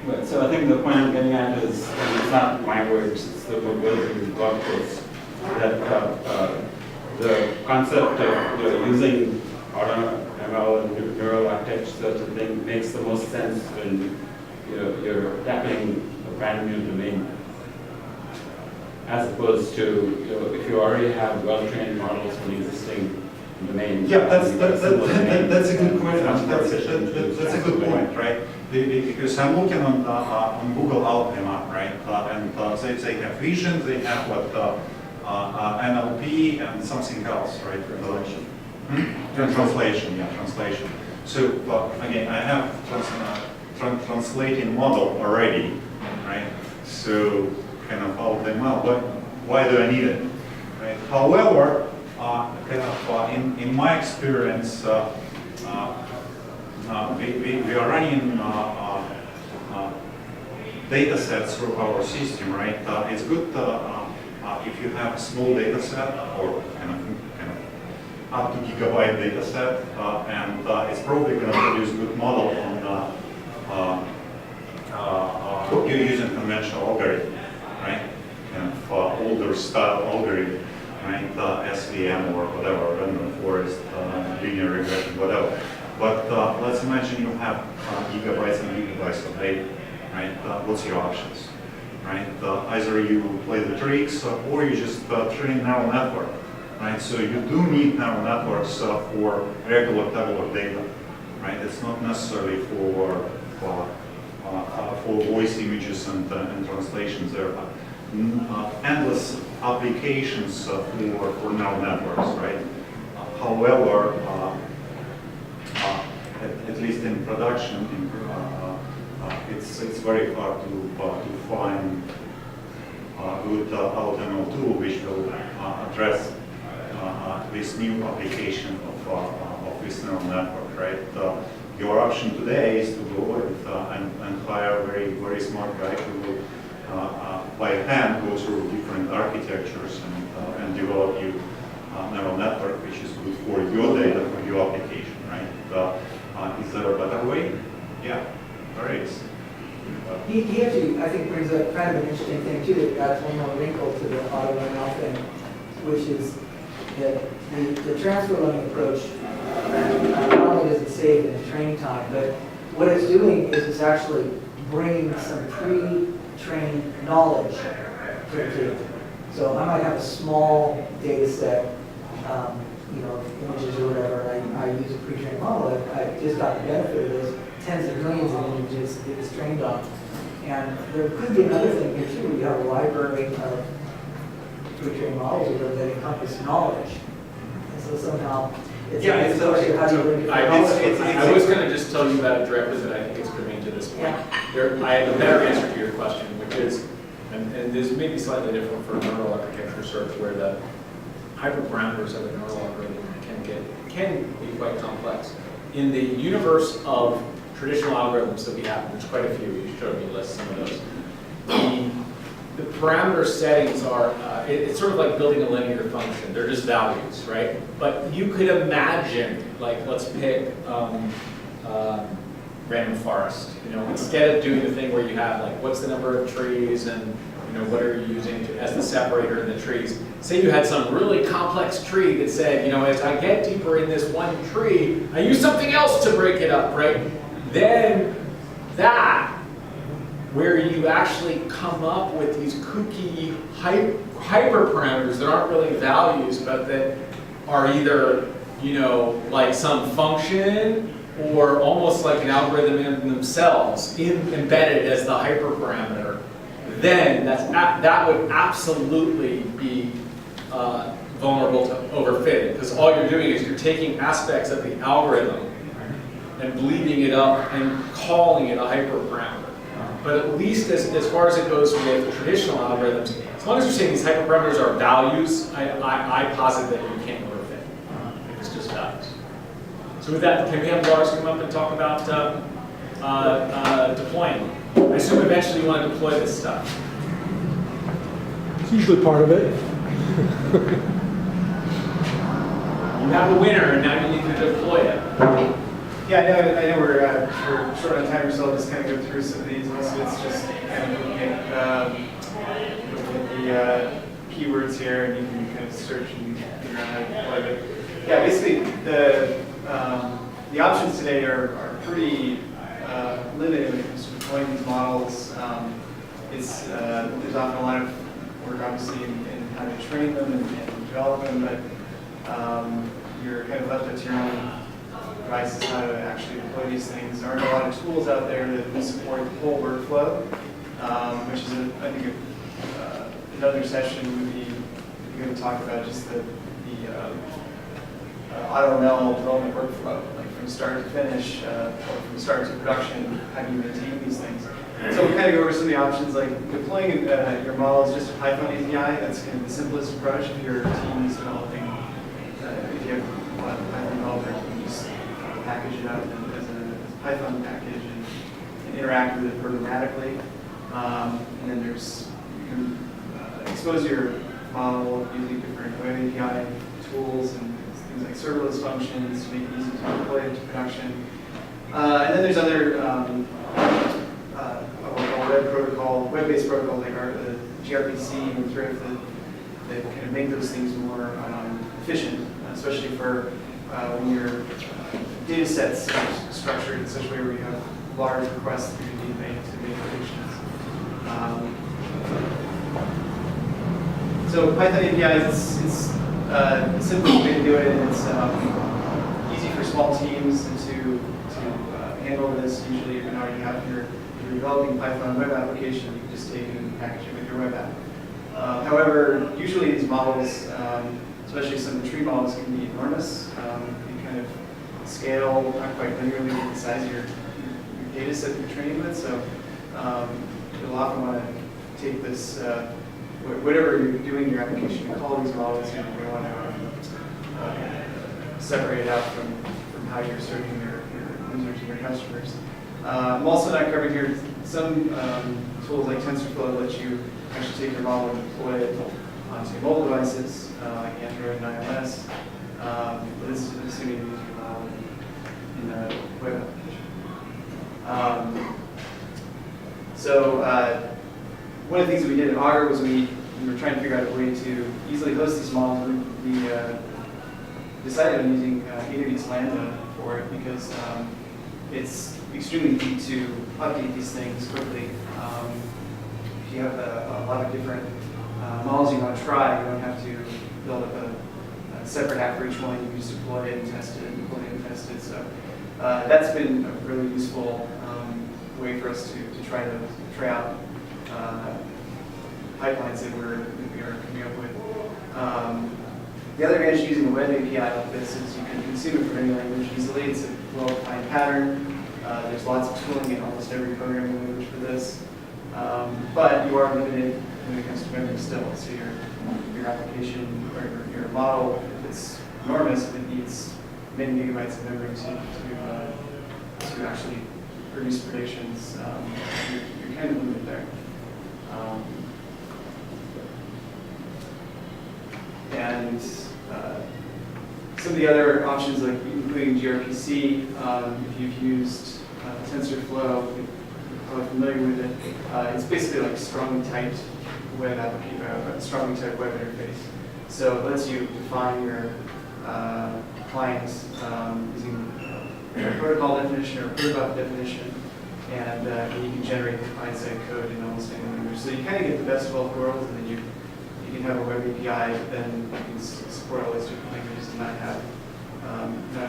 Speaker 5: But, so I think the point I'm getting at is, and it's not my words, it's the mobility blog post, that the concept of using AutoML and neural architecture to think makes the most sense when you're tackling a brand new domain, as opposed to if you already have well-trained models for the existing domain.
Speaker 6: Yeah, that's a good point. That's a good point, right? Because I'm looking on Google AutoML, right? And they have vision, they have what NLP and something else, right? Translation, yeah, translation. So again, I have translating model already, right? So kind of AutoML, why do I need it, right? However, in my experience, we are running data sets through our system, right? It's good if you have a small data set or kind of up to gigabyte data set, and it's probably going to produce good model on you're using conventional algorithm, right? Kind of older style algorithm. Right, SVM or whatever, random forest, linear regression, whatever. But let's imagine you have gigabytes and gigabytes of data, right? What's your options, right? Either you play the tricks or you just train neural network, right? So you do need neural networks for regular tabular data, right? It's not necessarily for voice images and translations. There are endless applications for neural networks, right? However, at least in production, it's very hard to find a good AutoML tool which will address this new application of this neural network, right? Your option today is to go and hire a very smart guy who will by hand go through different architectures and develop you neural network which is good for your data, for your application, right? Is there a better way? Yeah, there is.
Speaker 3: He actually, I think, brings up kind of an interesting thing too, that adds one more wrinkle to the AutoML thing, which is that the transfer learning approach not only does it save in training time, but what it's doing is it's actually bringing some pre-trained knowledge to the table. So I might have a small data set, images or whatever, and I use a pre-trained model. I just got the benefit of those tens of millions of images it was trained on. And there could be another thing here too. You have a library of pre-trained models that encompass knowledge. And so somehow, it's a question of how do you bring it
Speaker 2: I was going to just tell you about it directly, but I think it's germane to this point.
Speaker 3: Yeah.
Speaker 2: I have a better answer to your question, which is, and this may be slightly different for neural architecture search, where the hyperparameters of a neural algorithm can be quite complex. In the universe of traditional algorithms that we have, there's quite a few, you showed me a list, some of those. The parameter settings are, it's sort of like building a linear function. They're just values, right? But you could imagine, like, let's pick random forest. Instead of doing the thing where you have, like, what's the number of trees and, what are you using as the separator in the trees? Say you had some really complex tree that said, as I get deeper in this one tree, I use something else to break it up, right? Then that, where you actually come up with these kooky hyperparameters that aren't really values, but that are either, like some function or almost like an algorithm in themselves, embedded as the hyperparameter, then that would absolutely be vulnerable to overfitting, because all you're doing is you're taking aspects of the algorithm and bleeding it up and calling it a hyperparameter. But at least as far as it goes with traditional algorithms, as long as you're saying these hyperparameters are values, I posit that you can't overfit. It's just values. So with that, can we have Lars come up and talk about deploying? I assume eventually you want to deploy this stuff.
Speaker 1: It's usually part of it.
Speaker 2: You have a winner, and now you need to deploy it.
Speaker 8: Yeah, I know we're short on time, so I'll just kind of go through some of these. Most of it's just kind of looking at the keywords here, and you can kind of search and figure out how to deploy it. Yeah, basically the options today are pretty limited when it comes to deploying these models. There's often a lot of work, obviously, in how to train them and develop them, but you're kind of left up to your own devices how to actually deploy these things. There aren't a lot of tools out there that support the whole workflow, which is, I think, another session would be good to talk about just the AutoML development workflow, like from start to finish, or from start to production. How do you maintain these things? So we kind of go over some of the options, like deploying your model is just a Python API. That's kind of the simplest approach if your team is developing. If you have a lot of Python developers, you can just package it up as a Python package and interact with it programmatically. And then you can expose your model using different web API tools and things like serverless functions to make it easy to deploy into production. And then there's other web-based protocols like the gRPC and Thrift that kind of make those things more efficient, especially for when your data sets are structured in such a way where you have large requests that you need to make predictions. So Python APIs, it's the simplest way to do it, and it's easy for small teams to handle this. Usually, if you already have if you're developing Python web application, you can just take it and package it with your web app. However, usually these models, especially some of the tree models, can be enormous. They kind of scale not quite linearly with the size of your data set that you're training with. So you'll often want to take this, whatever you're doing in your application, you call these models, and you want to separate it out from how you're serving your users and your customers. I'm also not covering here some tools like Tensorflow let you actually take your model and deploy it onto mobile devices like Android and iOS. But this is assuming you use your model in a web application. So one of the things that we did at Augur was we were trying to figure out a way to easily host these models. We decided on using AWS Lambda for it because it's extremely easy to update these things quickly. If you have a lot of different models you want to try, you don't have to build up a separate app for each one. You can just deploy it and test it, and deploy it and test it. So that's been a really useful way for us to try out pipelines that we are coming up with. The other advantage of using a web API like this is you can consume it from any language easily. It's a well-defined pattern. There's lots of tooling in almost every programming language for this. But you are limited when it comes to memory still. So your application or your model, if it's enormous, if it needs many gigabytes of memory to actually produce predictions, you're kind of limited there. And some of the other options, like including gRPC, if you've used Tensorflow, you're probably familiar with it. It's basically like a strongly typed web application, a strongly typed web interface. So it lets you define your client using a protocol definition or a protocol definition, and you can generate the client-side code in almost any language. So you kind of get the best of both worlds, and then you can have a web API, but then you can support all those different languages and not have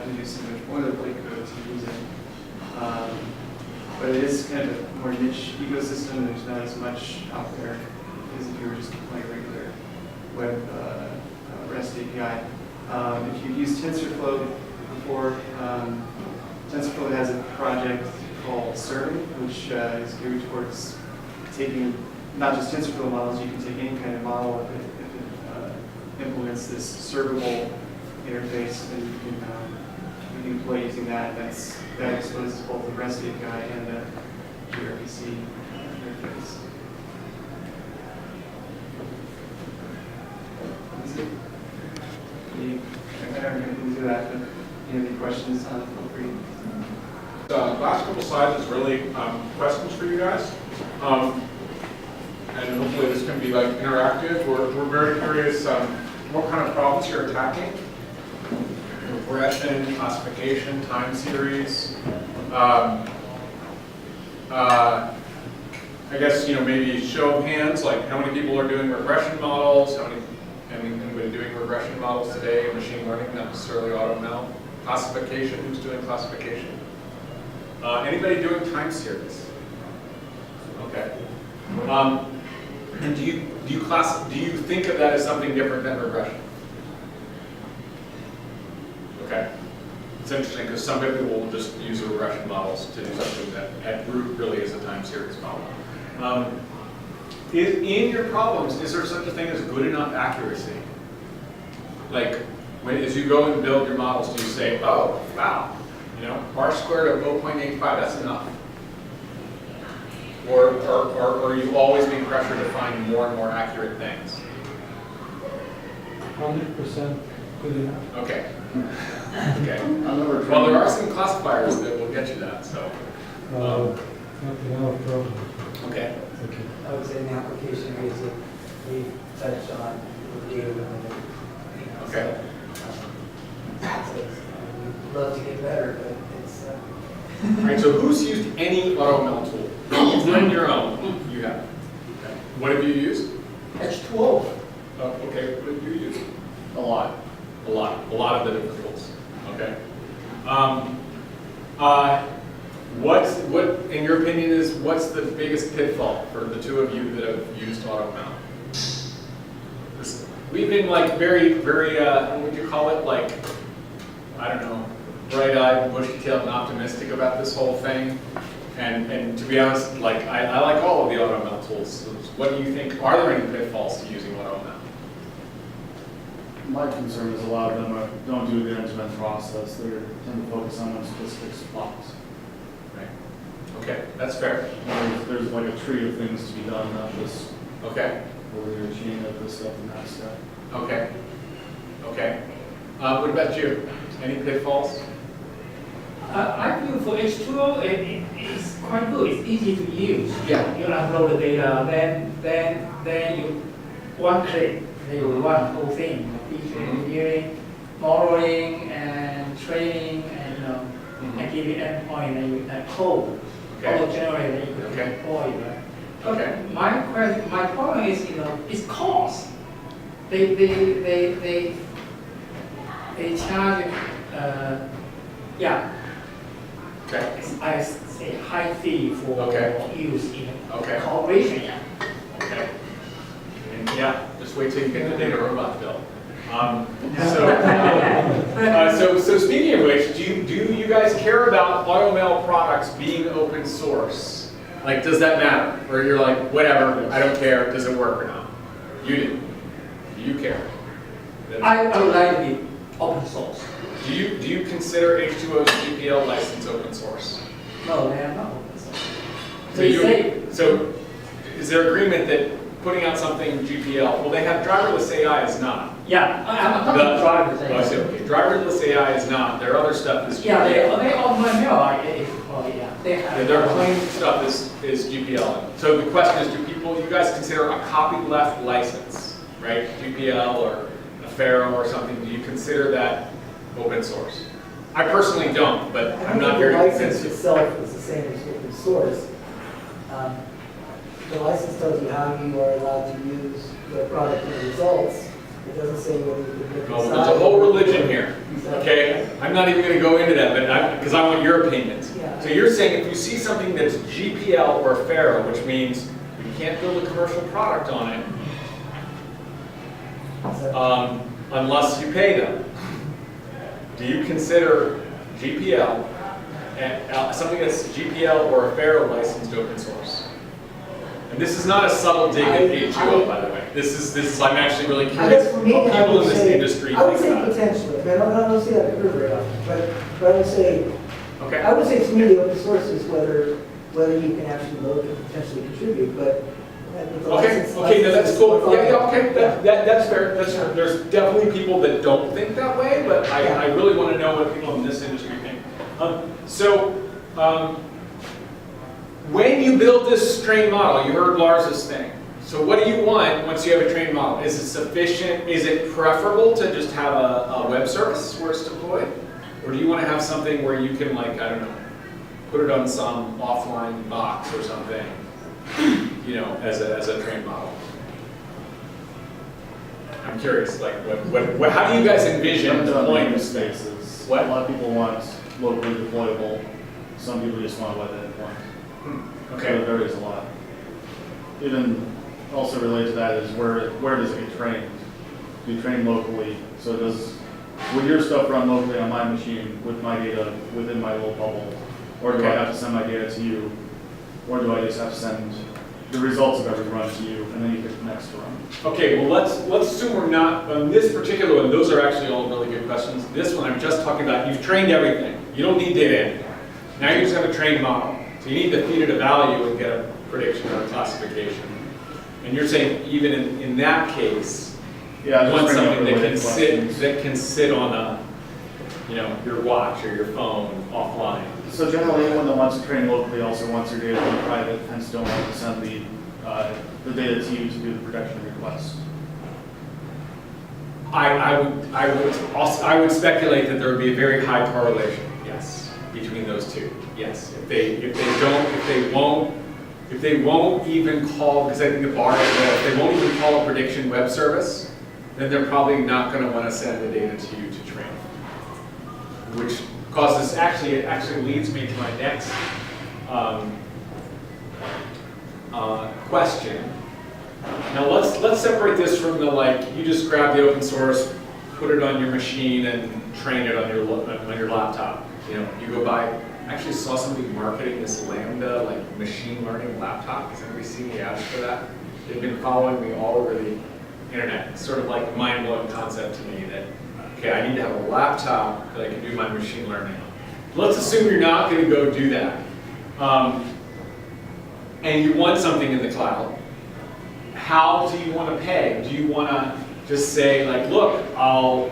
Speaker 8: to do so much boilerplate code to use it. But it is kind of a more niche ecosystem. There's not as much out there as if you were just deploying a regular web REST API. If you've used TensorFlow before, TensorFlow has a project called CERN, which is geared towards taking not just TensorFlow models. You can take any kind of model if it implements this servable interface, and you can deploy using that. That exposes both the REST API and the gRPC interface. That's it. I'm not going to do that, but if you have any questions, feel free.
Speaker 7: Last couple slides is really questions for you guys. And hopefully this can be like interactive. We're very curious what kind of problems you're attacking. Regression, classification, time series. I guess, maybe show of hands, like how many people are doing regression models, anybody doing regression models today, machine learning, not necessarily AutoML. Classification, who's doing classification? Anybody doing time series? Okay. And do you think of that as something different than regression? Okay. It's interesting because some people will just use regression models to do something that at root really is a time series problem. In your problems, is there such a thing as good enough accuracy? Like, as you go and build your models, do you say, oh, wow, r squared of 0.85, that's enough? Or are you always being pressured to find more and more accurate things?
Speaker 9: 100% good enough.
Speaker 7: Okay. Okay. Well, there are some classifiers that will get you that, so.
Speaker 9: Not enough problem.
Speaker 7: Okay.
Speaker 9: Okay.
Speaker 3: I would say in the application areas that we touched on with data limited,
Speaker 7: Okay.
Speaker 3: So, we'd love to get better, but it's,
Speaker 7: All right, so who's used any AutoML tool? On your own, you have. Okay. What have you used?
Speaker 1: H2O.
Speaker 7: Okay, what have you used?
Speaker 4: A lot.
Speaker 7: A lot of the different tools. Okay. What, in your opinion, what's the biggest pitfall for the two of you that have used AutoML? We've been like very, what would you call it? Like, I don't know, bright-eyed, bushy-tailed, and optimistic about this whole thing. And to be honest, like I like all of the AutoML tools. What do you think? Are there any pitfalls to using AutoML?
Speaker 4: My concern is a lot of them don't do the end-to-end process. They tend to focus on one specific spots.
Speaker 7: Right. Okay, that's fair.
Speaker 4: There's like a tree of things to be done, not just
Speaker 7: Okay.
Speaker 4: over your chain of this stuff and that stuff.
Speaker 7: Okay. Okay. What about you? Any pitfalls?
Speaker 10: I feel for H2O, it's quite good. It's easy to use.
Speaker 7: Yeah.
Speaker 10: You upload the data, then you one click, they will run the whole thing. Feature engineering, modeling, and training, and and give you endpoint and you code.
Speaker 7: Okay.
Speaker 10: Auto generate that you can
Speaker 7: Okay.
Speaker 10: deploy. Right?
Speaker 7: Okay.
Speaker 10: My problem is it's cost. They charge
Speaker 7: Okay.
Speaker 10: I say high fee for
Speaker 7: Okay.
Speaker 10: use in
Speaker 7: Okay.
Speaker 10: corporation.
Speaker 7: Okay. And yeah, just wait till you get the data robot built. So speaking of which, do you guys care about AutoML products being open source? Like, does that matter? Or you're like, whatever, I don't care, does it work or not? You do. Do you care?
Speaker 10: I would like to be open source.
Speaker 7: Do you consider H2O's GPL license open source?
Speaker 10: No, they are not open source.
Speaker 7: So
Speaker 10: They say,
Speaker 7: so is there agreement that putting out something GPL, well, they have driverless AI is not.
Speaker 10: yeah, I'm talking about drivers.
Speaker 7: Oh, I see, okay. Driverless AI is not. Their other stuff is GPL.
Speaker 10: Yeah, they AutoML, if you call it, yeah. They have.
Speaker 7: Yeah, their plain stuff is GPL. So the question is, you guys consider a copy left license, right? GPL or a Pharaoh or something, do you consider that open source? I personally don't, but I'm not here to
Speaker 3: The
Speaker 7: convince
Speaker 3: license
Speaker 7: you.
Speaker 3: itself is the same as open source. The license tells you how you are allowed to use the product and the results. It doesn't say whether you can look
Speaker 7: Oh,
Speaker 3: inside.
Speaker 7: there's a whole religion here, okay? I'm not even going to go into that, but because I want your opinions.
Speaker 3: Yeah.
Speaker 7: So you're saying if you see something that's GPL or Pharaoh, which means you can't build a commercial product on it unless you pay them. Do you consider GPL something that's GPL or a Pharaoh licensed open source? And this is not a subtle dig at H2O, by the way. This is I'm actually really
Speaker 3: I
Speaker 7: curious
Speaker 3: guess for me,
Speaker 7: how
Speaker 3: I
Speaker 7: people
Speaker 3: would
Speaker 7: in this
Speaker 3: say,
Speaker 7: industry
Speaker 3: I would
Speaker 7: think
Speaker 3: say
Speaker 7: about it.
Speaker 3: potentially. I don't see that occur very often, but I would say,
Speaker 7: Okay.
Speaker 3: I would say to me, the open source is whether you can actually load and potentially contribute, but.
Speaker 7: Okay, no, that's cool. Yeah, okay, that's fair. That's fair. There's definitely people that don't think that way, but I really want to know what people in this industry think. So When you build this trained model, you heard Lars's thing. So what do you want once you have a trained model? Is it sufficient? Is it preferable to just have a web service where it's deployed? Or do you want to have something where you can, like, I don't know, put it on some offline box or something, you know, as a trained model? I'm curious, like, how do you guys envision deploying this thing?
Speaker 4: Spaces.
Speaker 7: What?
Speaker 4: A lot of people want locally deployable. Some people just want web endpoint. So
Speaker 7: Okay.
Speaker 4: it varies a lot. Even also related to that is where does it get trained? Do you train locally? So will your stuff run locally on my machine with my data within my little bubble? Or do I
Speaker 7: Okay.
Speaker 4: have to send my data to you? Or do I just have to send the results of every run to you and then you pick the next run?
Speaker 7: Okay, well, let's assume we're not, on this particular one, those are actually all really good questions. This one, I'm just talking about, you've trained everything. You don't need data anymore. Now you just have a trained model. So you need to feed it a value and get a prediction or a classification. And you're saying even in that case,
Speaker 4: Yeah,
Speaker 7: you want
Speaker 4: just bring up
Speaker 7: something that
Speaker 4: related questions.
Speaker 7: can sit on a, you know, your watch or your phone offline.
Speaker 4: So generally, anyone that wants to train locally also wants their data to be private, hence don't want to send the data to you to do the protection request.
Speaker 7: I would speculate that there would be a very high correlation, yes, between those two. Yes, if they won't even call, because I think the bar is that if they won't even call a prediction web service, then they're probably not going to want to send the data to you to train. Which causes, it actually leads me to my next question. Now let's separate this from the, like, you just grab the open source, put it on your machine and train it on your laptop. You know, you go buy, I actually saw somebody marketing this Lambda, like, machine learning laptop. Has anybody seen the ads for that? They've been following me all over the internet. It's sort of like a mind-blowing concept to me that, okay, I need to have a laptop that I can do my machine learning on. Let's assume you're not going to go do that. And you want something in the cloud. How do you want to pay? Do you want to just say, like, look, I'll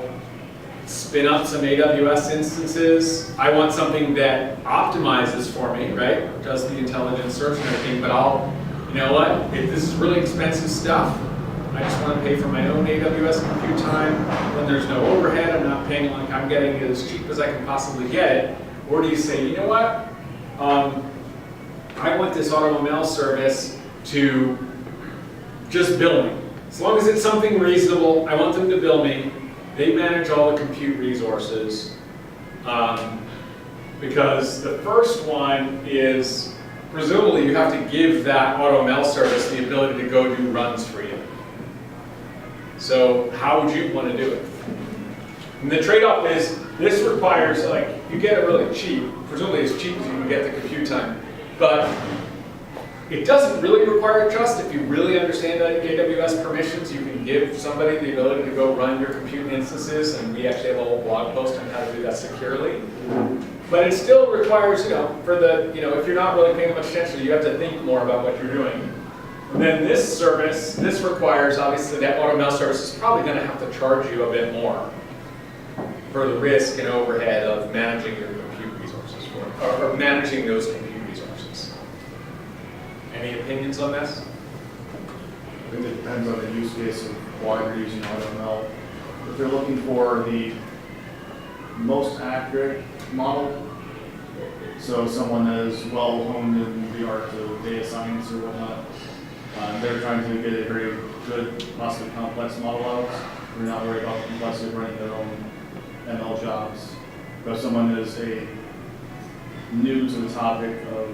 Speaker 7: spin up some AWS instances. I want something that optimizes for me, right? Does the intelligent search and everything, but you know what? If this is really expensive stuff, I just want to pay for my own AWS compute time. When there's no overhead, I'm not paying, like, I'm getting it as cheap as I can possibly get it. Or do you say, you know what? I want this AutoML service to just bill me. As long as it's something reasonable, I want them to bill me. They manage all the compute resources. Because the first one is, presumably you have to give that AutoML service the ability to go do runs for you. So how would you want to do it? And the trade-off is, this requires, like, you get it really cheap, presumably as cheap as you can get the compute time, but it doesn't really require trust. If you really understand AWS permissions, you can give somebody the ability to go run your compute instances, and we actually have a whole blog post on how to do that securely. But it still requires, you know, for the, you know, if you're not really paying much attention, you have to think more about what you're doing. And then this service, this requires, obviously, that AutoML service is probably going to have to charge you a bit more for the risk and overhead of managing your compute resources, or managing those compute resources. Any opinions on this?
Speaker 4: I think it depends on the use case of why you're using AutoML. If you're looking for the most accurate model, so someone that is well honed in the art of data science or whatnot, they're trying to get a very good, possibly complex model out. They're not worried about the complexity of running their own ML jobs. But if someone is new to the topic of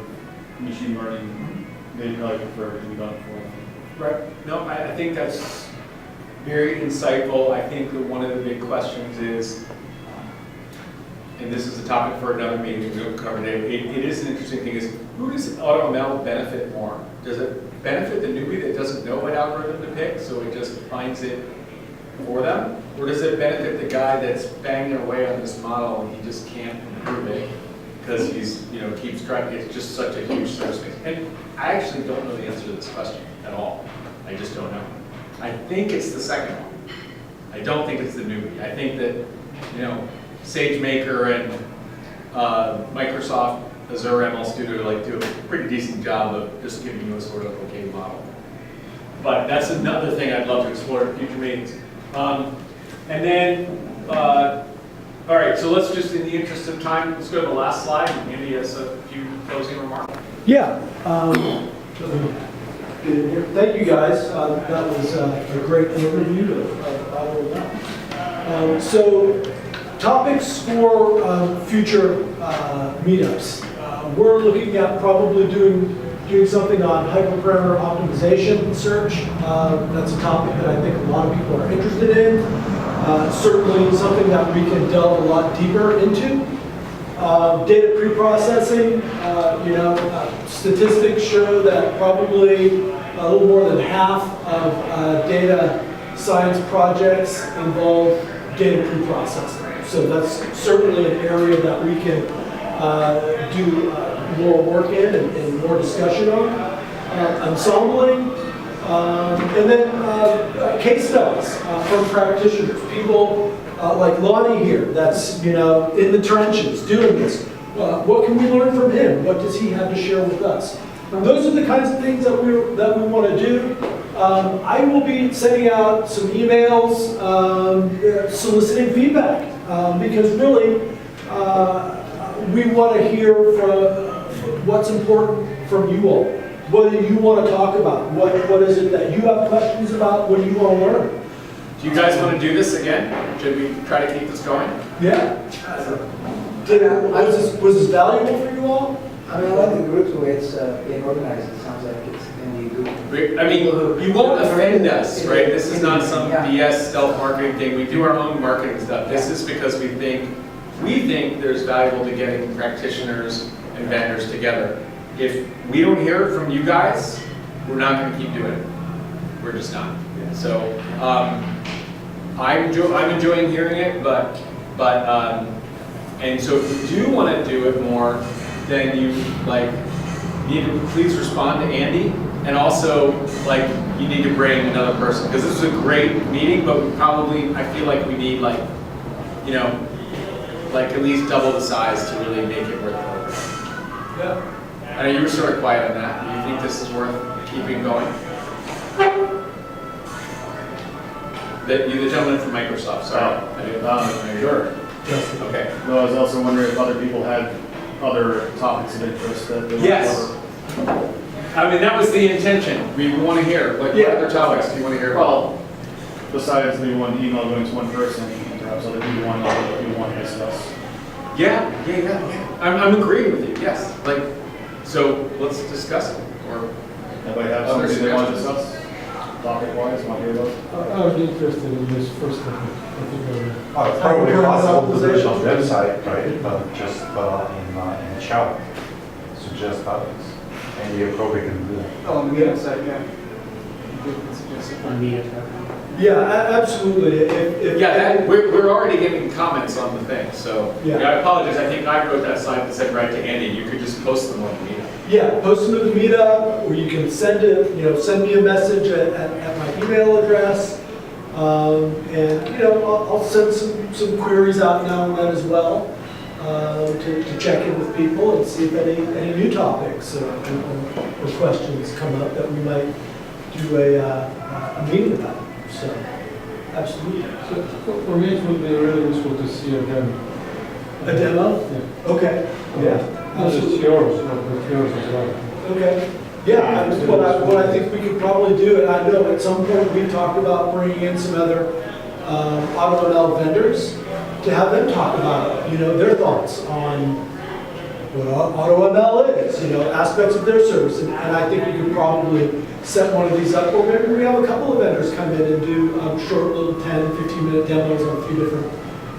Speaker 4: machine learning, they probably prefer it to be done for them.
Speaker 7: Right. No, I think that's very insightful. I think that one of the big questions is, and this is a topic for another meeting, we haven't covered it. It is an interesting thing, is who does AutoML benefit more? Does it benefit the newbie that doesn't know what algorithm to pick, so it just finds it for them? Or does it benefit the guy that's banging away on this model and he just can't improve it because he's, you know, keeps trying, it's just such a huge service space? And I actually don't know the answer to this question at all. I just don't know. I think it's the second one. I don't think it's the newbie. I think that, you know, SageMaker and Microsoft
Speaker 2: Azure ML Studio like do a pretty decent job of just giving you a sort of okay model. But that's another thing I'd love to explore at future meetings. And then, all right, so let's just, in the interest of time, let's go to the last slide. Andy has a few closing remarks.
Speaker 1: Yeah. Thank you guys. That was a great overview of AutoML. So, topics for future meetups. We're looking at probably doing something on hyperparameter optimization search. That's a topic that I think a lot of people are interested in. Certainly something that we can delve a lot deeper into. Data pre-processing, statistics show that probably a little more than half of data science projects involve data pre-processing. So that's certainly an area that we can do more work in and more discussion on. Ensembling, and then case studies from practitioners, people like Lonnie here, that's in the trenches doing this. What can we learn from him? What does he have to share with us? Those are the kinds of things that we want to do. I will be sending out some emails soliciting feedback because really we want to hear from what's important from you all. What do you want to talk about? What is it that you have questions about? What do you want to learn?
Speaker 2: Do you guys want to do this again? Should we try to keep this going?
Speaker 1: Yeah. Was this valuable for you all?
Speaker 3: I mean, I like the group the way it's being organized. It sounds like it's going to be good.
Speaker 2: I mean, you won't offend us, right? This is not some BS stealth marketing thing. We do our own marketing stuff. This is because we think there's valuable to getting practitioners and vendors together. If we don't hear it from you guys, we're not going to keep doing it. We're just not. So I'm enjoying hearing it, and so if you do want to do it more, then you need to please respond to Andy, and also you need to bring another person, because this is a great meeting, but I feel like we need at least double the size to really make it worth it.
Speaker 1: Yeah.
Speaker 2: I know you were sort of quiet on that. Do you think this is worth keeping going? The gentleman from Microsoft, sorry. Sure.
Speaker 1: Yes.
Speaker 2: Okay.
Speaker 4: No, I was also wondering if other people had other topics of interest that they want to
Speaker 2: Yes.
Speaker 4: cover.
Speaker 2: I mean, that was the intention. We want to hear. What other topics do you want to hear about?
Speaker 4: Well, besides the one email going to one person, perhaps other people want to discuss.
Speaker 2: Yeah. I'm agreeing with you, yes. So let's discuss it. Or
Speaker 4: Anybody have
Speaker 2: Other
Speaker 4: something they want to
Speaker 2: suggestions?
Speaker 4: discuss? Topic-wise, want to hear about?
Speaker 9: I would be interested in this first topic.
Speaker 6: Oh, it's probably possible to do it on website, right? But just in chat, suggest topics. And you probably can do that.
Speaker 8: Oh, on the meetup site, yeah. You can suggest it.
Speaker 10: On Meetup.
Speaker 1: Yeah, absolutely.
Speaker 2: we're already getting comments on the thing, so
Speaker 1: Yeah.
Speaker 2: I apologize. I think I wrote that slide that said right to Andy. You could just post them on the meetup.
Speaker 1: Yeah, post them to the meetup, or you can send me a message at my email address. And I'll send some queries out now and then as well to check in with people and see if any new topics or questions come up that we might do a meeting about. So, absolutely.
Speaker 9: So for me, it would be really useful to see a demo.
Speaker 1: A demo?
Speaker 9: Yeah.
Speaker 1: Okay. Yeah.
Speaker 9: Not just yours, but yours as well.
Speaker 1: Okay. Yeah, what I think we could probably do, and I know at some point we talked about bringing in some other AutoML vendors to have them talk about, their thoughts on what AutoML is, aspects of their service. And I think we could probably set one of these up, or maybe we have a couple of vendors come in and do short little 10, 15-minute demos on a few different